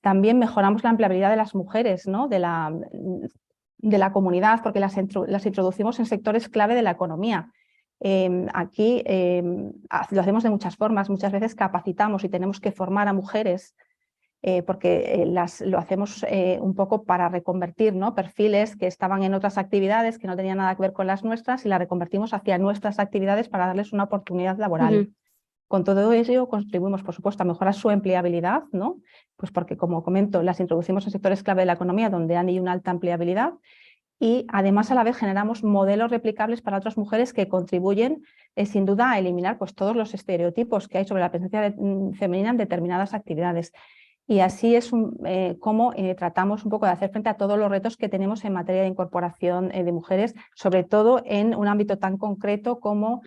También mejoramos la empleabilidad de las mujeres, ¿no? de la comunidad, porque las introducimos en sectores clave de la economía. Aquí lo hacemos de muchas formas, muchas veces capacitamos y tenemos que formar a mujeres porque lo hacemos un poco para reconvertir, ¿no? Perfiles que estaban en otras actividades que no tenían nada que ver con las nuestras y las reconvertimos hacia nuestras actividades para darles una oportunidad laboral. Con todo ello contribuimos, por supuesto, a mejorar su empleabilidad, ¿no? Pues porque, como comento, las introducimos en sectores clave de la economía donde hay una alta empleabilidad y además a la vez generamos modelos replicables para otras mujeres que contribuyen sin duda a eliminar pues, todos los estereotipos que hay sobre la presencia femenina en determinadas actividades. Y así es como tratamos un poco de hacer frente a todos los retos que tenemos en materia de incorporación de mujeres, sobre todo en un ámbito tan concreto como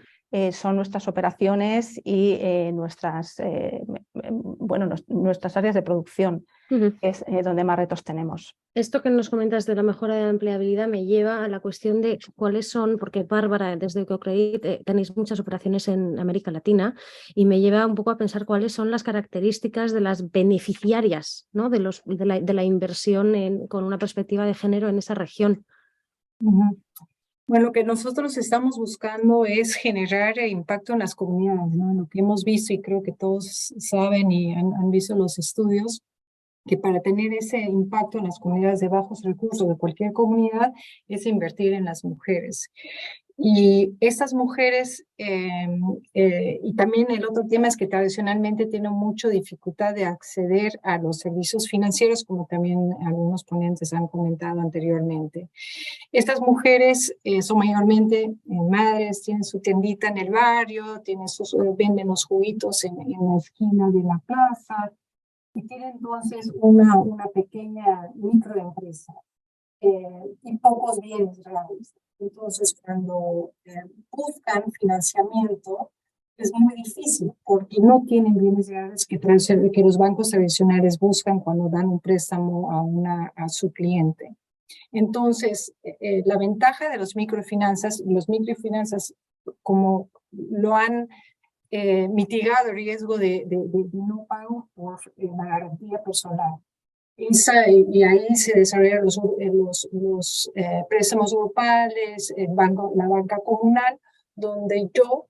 son nuestras operaciones y nuestras áreas de producción, que es donde más retos tenemos. Esto que nos comentas de la mejora de la empleabilidad me lleva a la cuestión de cuáles son, porque Bárbara, desde EcoCredit tenéis muchas operaciones en América Latina y me lleva un poco a pensar cuáles son las características de las beneficiarias, ¿no? de la inversión con una perspectiva de género en esa región. Bueno, lo que nosotros estamos buscando es generar impacto en las comunidades, ¿no? Lo que hemos visto, y creo que todos saben y han visto los estudios, que para tener ese impacto en las comunidades de bajos recursos de cualquier comunidad es invertir en las mujeres. Y estas mujeres, y también el otro tema es que tradicionalmente tienen mucha dificultad de acceder a los servicios financieros, como también algunos ponentes han comentado anteriormente. Estas mujeres son mayormente madres, tienen su tiendita en el barrio, venden los juguitos en la esquina de la plaza, y tienen entonces una pequeña microempresa y pocos bienes reales. Entonces, cuando buscan financiamiento, es muy difícil porque no tienen bienes reales que los bancos tradicionales buscan cuando dan un préstamo a su cliente. Entonces, la ventaja de los microfinanzas, como lo han mitigado el riesgo de no pago por la garantía personal. Y ahí se desarrollan los préstamos grupales, la banca comunal, donde yo,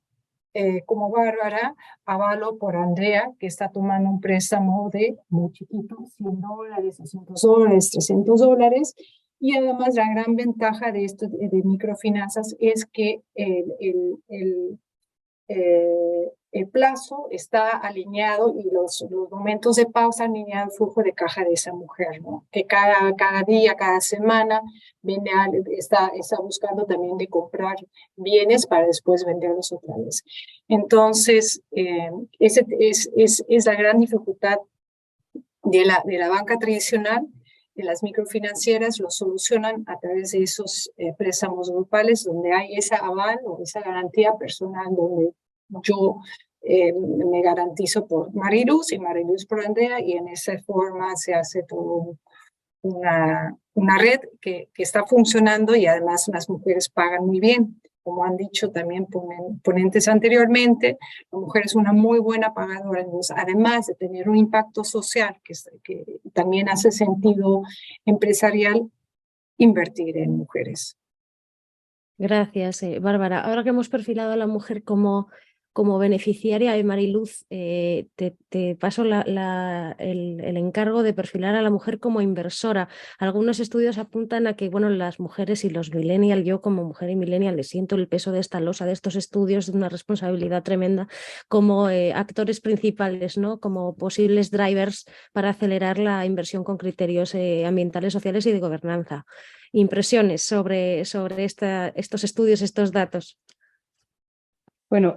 como Bárbara, avalo por Andrea, que está tomando un préstamo de muy chiquito, $100, $200, $300, y además la gran ventaja de esto de microfinanzas es que el plazo está alineado y los momentos de pausa alinean el flujo de caja de esa mujer, ¿no? Que cada día, cada semana está buscando también de comprar bienes para después venderlos otra vez. Entonces, es la gran dificultad de la banca tradicional. De las microfinancieras lo solucionan a través de esos préstamos grupales donde hay esa aval o esa garantía personal donde yo me garantizo por Mariluz y Mariluz por Andrea, y en esa forma se hace todo una red que está funcionando, y además las mujeres pagan muy bien. Como han dicho también ponentes anteriormente, la mujer es una muy buena pagadora, entonces, además de tener un impacto social que también hace sentido empresarial, invertir en mujeres. Gracias, Bárbara. Ahora que hemos perfilado a la mujer como beneficiaria, Mariluz, te paso el encargo de perfilar a la mujer como inversora. Algunos estudios apuntan a que las mujeres y los millennials, yo como mujer y millennial le siento el peso de esta losa, de estos estudios, de una responsabilidad tremenda como actores principales, ¿no? Como posibles drivers para acelerar la inversión con criterios ambientales, sociales y de gobernanza. Impresiones sobre estos estudios, estos datos. Bueno,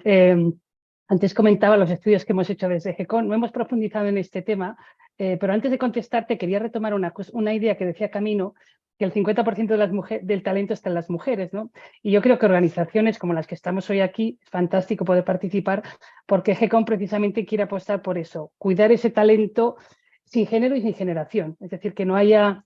antes comentaba los estudios que hemos hecho desde GECON, no hemos profundizado en este tema, pero antes de contestarte quería retomar una idea que decía Camino, que el 50% del talento está en las mujeres, ¿no? Y yo creo que organizaciones como las que estamos hoy aquí, es fantástico poder participar, porque GECON precisamente quiere apostar por eso, cuidar ese talento sin género y sin generación, es decir, que no haya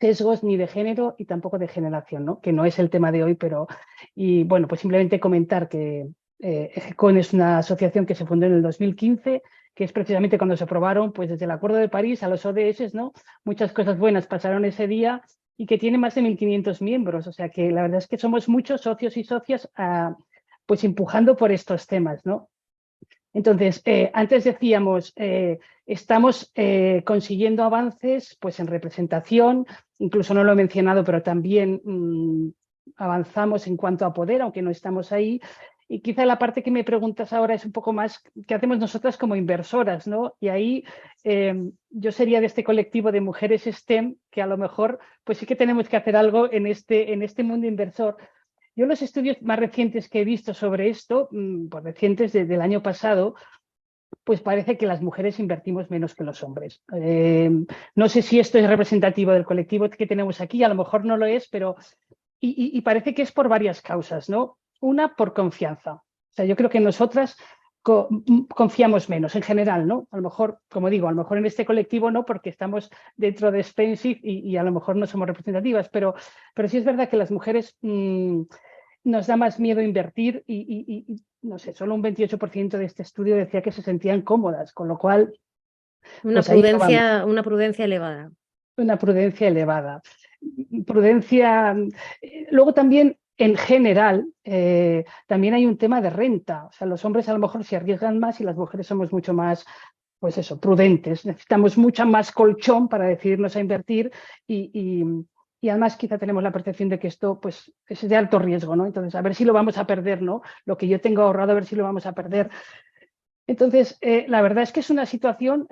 sesgos ni de género y tampoco de generación, ¿no? Que no es el tema de hoy, pero... Y bueno, pues simplemente comentar que GECON es una asociación que se fundó en el 2015, que es precisamente cuando se aprobaron, pues desde el Acuerdo de París a los ODS, ¿no? Muchas cosas buenas pasaron ese día y que tiene más de 1.500 miembros, o sea que la verdad es que somos muchos socios y socias pues empujando por estos temas, ¿no? Entonces, antes decíamos, estamos consiguiendo avances pues, en representación, incluso no lo he mencionado, pero también avanzamos en cuanto a poder, aunque no estamos ahí. Y quizá la parte que me preguntas ahora es un poco más, ¿qué hacemos nosotras como inversoras, ¿no? Y ahí yo sería de este colectivo de mujeres STEM, que a lo mejor pues sí que tenemos que hacer algo en este mundo inversor. Yo los estudios más recientes que he visto sobre esto, pues recientes del año pasado, pues parece que las mujeres invertimos menos que los hombres. No sé si esto es representativo del colectivo que tenemos aquí, a lo mejor no lo es, pero... Y parece que es por varias causas, ¿no? Una, por confianza. O sea, yo creo que nosotras confiamos menos en general, ¿no? A lo mejor, como digo, a lo mejor en este colectivo no, porque estamos dentro de Expensive y a lo mejor no somos representativas, pero sí es verdad que las mujeres nos da más miedo invertir y no sé, solo un 28% de este estudio decía que se sentían cómodas, con lo cual... Una prudencia elevada. Una prudencia elevada. Prudencia... Luego también, en general, también hay un tema de renta. O sea, los hombres a lo mejor se arriesgan más y las mujeres somos mucho más, pues eso, prudentes. Necesitamos mucha más colchón para decidirnos a invertir y además quizá tenemos la percepción de que esto pues, es de alto riesgo, ¿no? Entonces, a ver si lo vamos a perder, ¿no? Lo que yo tengo ahorrado, a ver si lo vamos a perder. Entonces, la verdad es que es una situación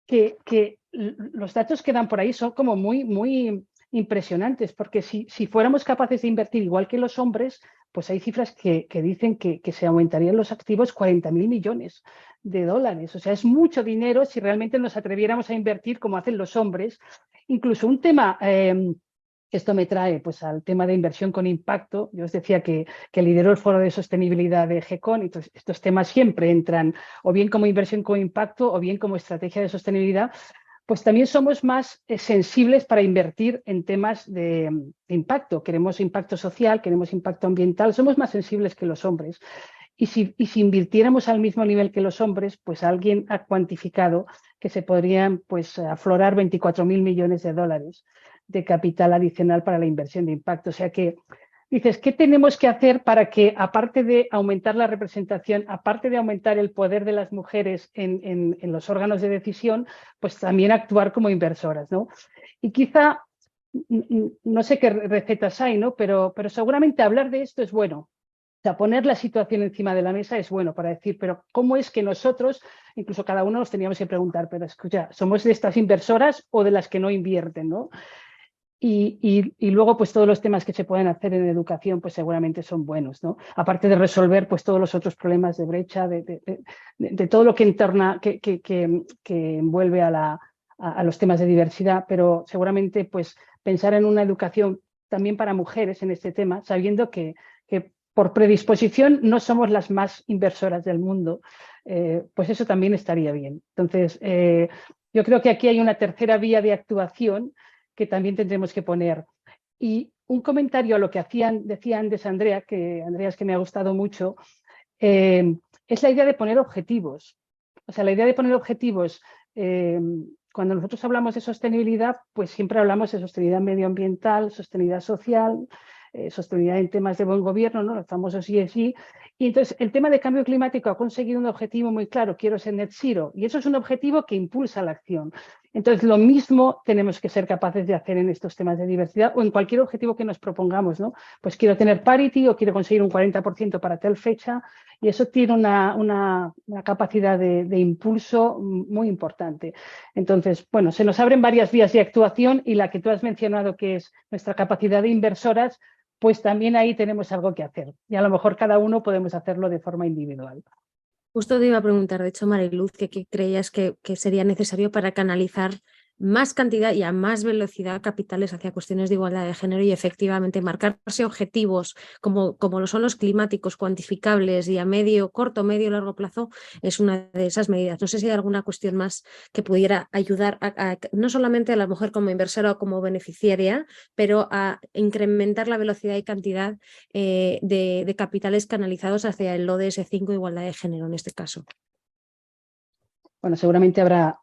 que los datos que dan por ahí son como muy impresionantes, porque si fuéramos capaces de invertir igual que los hombres, pues hay cifras que dicen que se aumentarían los activos 40.000 millones de dólares. O sea, es mucho dinero si realmente nos atreviéramos a invertir como hacen los hombres. Incluso un tema... Esto me trae pues, al tema de inversión con impacto. Yo os decía que lideró el Foro de Sostenibilidad de GECON. Entonces, estos temas siempre entran o bien como inversión con impacto o bien como estrategia de sostenibilidad. Pues también somos más sensibles para invertir en temas de impacto. Queremos impacto social, queremos impacto ambiental. Somos más sensibles que los hombres. Y si invirtiéramos al mismo nivel que los hombres, pues alguien ha cuantificado que se podrían pues, aflorar 24.000 millones de dólares de capital adicional para la inversión de impacto. O sea que dices, ¿qué tenemos que hacer para que, aparte de aumentar la representación, aparte de aumentar el poder de las mujeres en los órganos de decisión, pues también actuar como inversoras, ¿no? Y quizá, no sé qué recetas hay, ¿no? Pero seguramente hablar de esto es bueno. O sea, poner la situación encima de la mesa es bueno para decir, pero ¿cómo es que nosotros, incluso cada uno nos teníamos que preguntar, pero escucha, ¿somos de estas inversoras o de las que no invierten, ¿no? Y luego, pues todos los temas que se pueden hacer en educación, pues seguramente son buenos, ¿no? Aparte de resolver, pues todos los otros problemas de brecha, de todo lo que entorna, que envuelve a los temas de diversidad, pero seguramente, pues pensar en una educación también para mujeres en este tema, sabiendo que por predisposición no somos las más inversoras del mundo, pues eso también estaría bien. Entonces, yo creo que aquí hay una tercera vía de actuación que también tendremos que poner. Y un comentario a lo que decía antes Andrea, que es que me ha gustado mucho, es la idea de poner objetivos. O sea, la idea de poner objetivos, cuando nosotros hablamos de sostenibilidad, pues siempre hablamos de sostenibilidad medioambiental, sostenibilidad social, sostenibilidad en temas de buen gobierno, ¿no? Los famosos ESG. Y entonces el tema de cambio climático ha conseguido un objetivo muy claro, quiero ser net zero, y eso es un objetivo que impulsa la acción. Entonces lo mismo tenemos que ser capaces de hacer en estos temas de diversidad o en cualquier objetivo que nos propongamos, ¿no? Pues quiero tener parity o quiero conseguir un 40% para tal fecha, y eso tiene una capacidad de impulso muy importante. Entonces, bueno, se nos abren varias vías de actuación y la que tú has mencionado, que es nuestra capacidad de inversoras, pues también ahí tenemos algo que hacer. Y a lo mejor cada uno podemos hacerlo de forma individual. Justo te iba a preguntar, de hecho, Mariluz, ¿qué creías que sería necesario para canalizar más cantidad y a más velocidad capitales hacia cuestiones de igualdad de género y efectivamente marcarse objetivos como lo son los climáticos, cuantificables y a corto, medio, largo plazo es una de esas medidas. No sé si hay alguna cuestión más que pudiera ayudar no solamente a la mujer como inversora o como beneficiaria, pero a incrementar la velocidad y cantidad de capitales canalizados hacia el ODS 5 igualdad de género en este caso. Bueno, seguramente habrá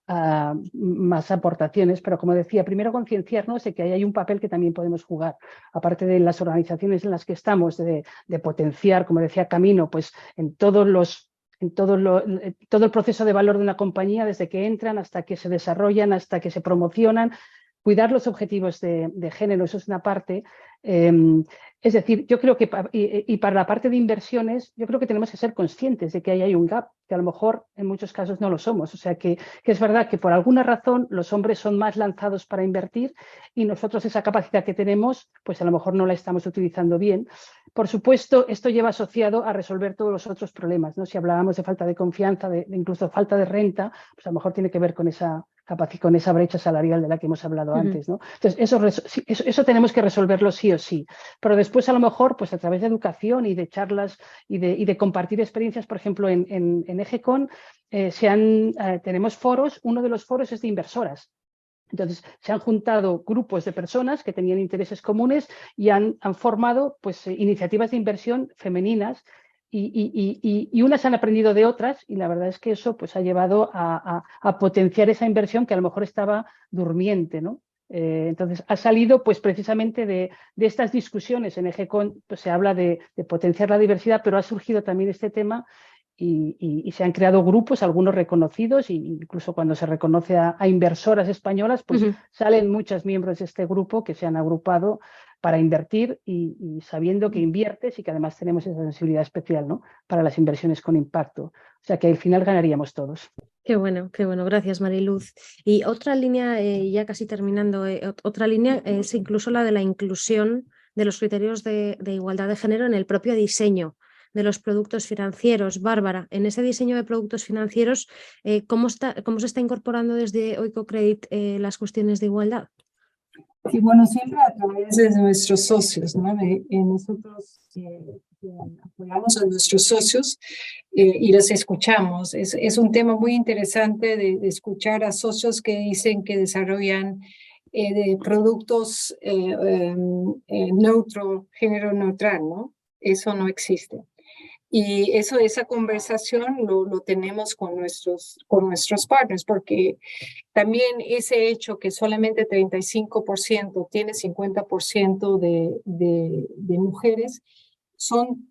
más aportaciones, pero como decía, primero concienciarnos de que ahí hay un papel que también podemos jugar, aparte de las organizaciones en las que estamos, de potenciar, como decía Camino, pues en todo el proceso de valor de una compañía, desde que entran hasta que se desarrollan, hasta que se promocionan, cuidar los objetivos de género, eso es una parte. Es decir, yo creo que, y para la parte de inversiones, yo creo que tenemos que ser conscientes de que ahí hay un gap, que a lo mejor en muchos casos no lo somos. O sea, que es verdad que por alguna razón los hombres son más lanzados para invertir y nosotros esa capacidad que tenemos, pues a lo mejor no la estamos utilizando bien. Por supuesto, esto lleva asociado a resolver todos los otros problemas, ¿no? Si hablábamos de falta de confianza, de incluso falta de renta, pues a lo mejor tiene que ver con esa brecha salarial de la que hemos hablado antes, ¿no? Entonces, eso tenemos que resolverlo sí o sí. Pero después, a lo mejor, pues a través de educación y de charlas y de compartir experiencias, por ejemplo, en EGECON tenemos foros, uno de los foros es de inversoras. Entonces, se han juntado grupos de personas que tenían intereses comunes y han formado pues, iniciativas de inversión femeninas y unas han aprendido de otras y la verdad es que eso pues, ha llevado a potenciar esa inversión que a lo mejor estaba durmiente, ¿no? Entonces, ha salido pues, precisamente de estas discusiones en EGECON, pues, se habla de potenciar la diversidad, pero ha surgido también este tema y se han creado grupos, algunos reconocidos, e incluso cuando se reconoce a inversoras españolas, pues salen muchos miembros de este grupo que se han agrupado para invertir y sabiendo que inviertes y que además tenemos esa sensibilidad especial, ¿no? Para las inversiones con impacto. O sea que al final ganaríamos todos. Qué bueno, gracias Mariluz. Y otra línea, ya casi terminando, otra línea es incluso la de la inclusión de los criterios de igualdad de género en el propio diseño de los productos financieros. Bárbara, en ese diseño de productos financieros, ¿cómo se está incorporando desde Oikocredit las cuestiones de igualdad? Sí, bueno, siempre a través de nuestros socios, ¿no? Nosotros apoyamos a nuestros socios y los escuchamos. Es un tema muy interesante de escuchar a socios que dicen que desarrollan de productos género neutral, ¿no? Eso no existe. Y esa conversación lo tenemos con nuestros partners, porque también ese hecho que solamente 35% tiene 50% de mujeres son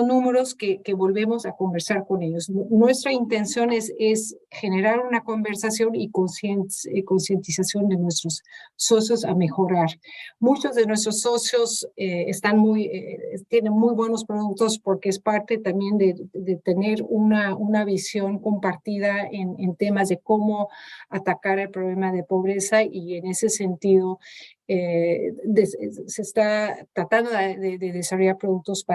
números que volvemos a conversar con ellos. Nuestra intención es generar una conversación y concientización de nuestros socios a mejorar. Muchos de nuestros socios tienen muy buenos productos porque es parte también de tener una visión compartida en temas de cómo atacar el problema de pobreza y en ese sentido se está tratando de desarrollar productos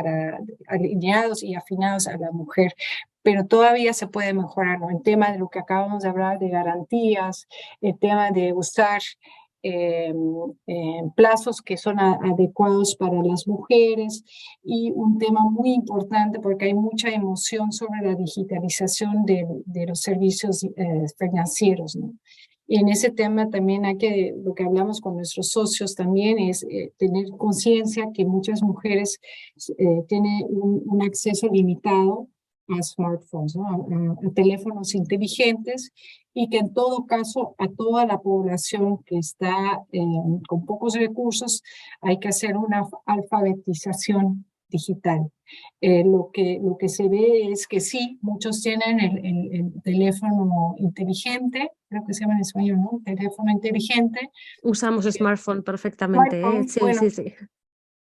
alineados y afinados a la mujer, pero todavía se puede mejorar, ¿no? El tema de lo que acabamos de hablar de garantías, el tema de usar plazos que son adecuados para las mujeres y un tema muy importante porque hay mucha emoción sobre la digitalización de los servicios financieros, ¿no? Y en ese tema también lo que hablamos con nuestros socios también es tener conciencia que muchas mujeres tienen un acceso limitado a smartphones, ¿no? a teléfonos inteligentes y que en todo caso a toda la población que está con pocos recursos hay que hacer una alfabetización digital. Lo que se ve es que sí, muchos tienen el teléfono inteligente, creo que se llama en español, ¿no? Teléfono inteligente. Usamos smartphone perfectamente, smartphone, sí, bueno, sí.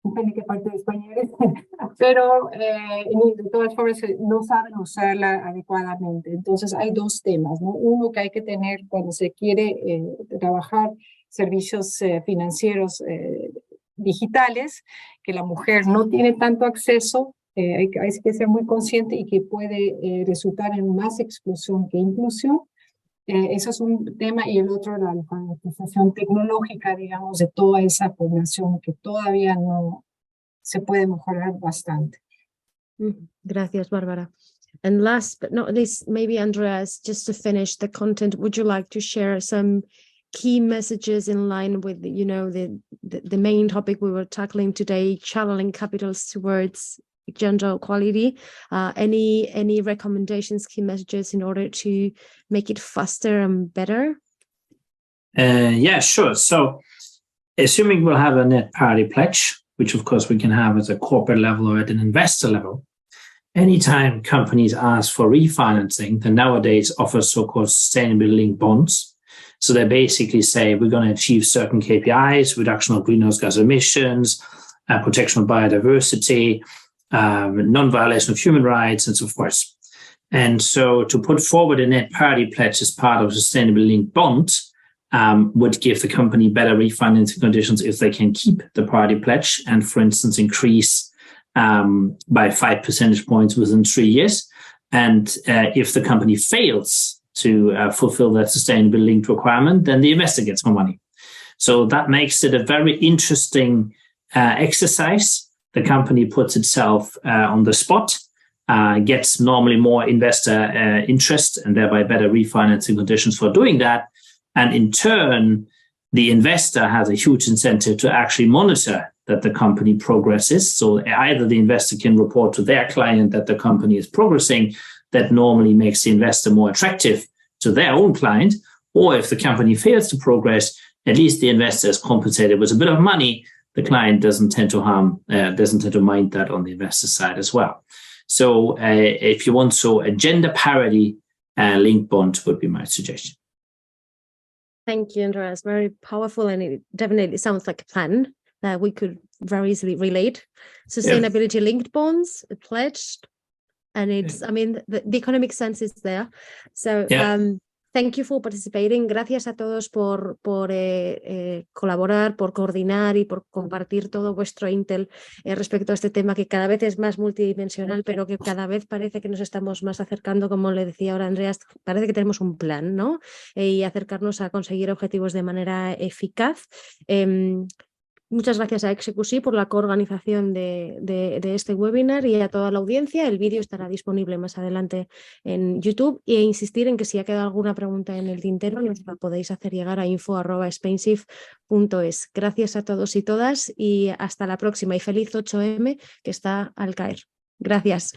Depende de qué parte de España eres, pero de todas formas no saben usarla adecuadamente. Entonces hay dos temas, ¿no? Uno que hay que tener cuando se quiere trabajar servicios financieros digitales, que la mujer no tiene tanto acceso, hay que ser muy consciente y que puede resultar en más exclusión que inclusión. Eso es un tema, y el otro, la alfabetización tecnológica, digamos, de toda esa población que todavía no se puede mejorar bastante. Gracias, Bárbara. And last but not least, maybe Andreas, just to finish the content, would you like to share some key messages in line with, you know, the main topic we were tackling today, channeling capitals towards gender equality? Any recommendations, key messages in order to make it faster and better? Yeah, sure. So assuming we'll have a net parity pledge, which of course we can have at a corporate level or at an investor level, anytime companies ask for refinancing, they nowadays offer so-called sustainability linked bonds. So they basically say we're going to achieve certain KPIs, reduction of greenhouse gas emissions, protection of biodiversity, non-violation of human rights, and so forth. And so to put forward a net parity pledge as part of a sustainability linked bond would give the company better refinancing conditions if they can keep the parity pledge and, for instance, increase by 5 percentage points within 3 years. And if the company fails to fulfill that sustainability linked requirement, then the investor gets more money. So that makes it a very interesting exercise. The company puts itself on the spot, gets normally more investor interest and thereby better refinancing conditions for doing that. And in turn, the investor has a huge incentive to actually monitor that the company progresses. So either the investor can report to their client that the company is progressing, that normally makes the investor more attractive to their own client, or if the company fails to progress, at least the investor is compensated with a bit of money. The client doesn't tend to mind that on the investor side as well. So if you want, so a gender parity linked bond would be my suggestion. Thank you, Andreas. Very powerful, and it definitely sounds like a plan that we could very easily relate. Sustainability linked bonds, pledged, and it's, I mean, the economic sense is there. So thank you for participating. Gracias a todos por colaborar, por coordinar y por compartir todo vuestro intel respecto a este tema que cada vez es más multidimensional, pero que cada vez parece que nos estamos más acercando, como le decía ahora Andreas, parece que tenemos un plan, ¿no? Y acercarnos a conseguir objetivos de manera eficaz. Muchas gracias a Execusí por la coorganización de este webinar y a toda la audiencia. El vídeo estará disponible más adelante en YouTube, e insistir en que si ha quedado alguna pregunta en el tintero nos la podéis hacer llegar a info@spainsafe.es. Gracias a todos y todas y hasta la próxima, y feliz 8M que está al caer. Gracias.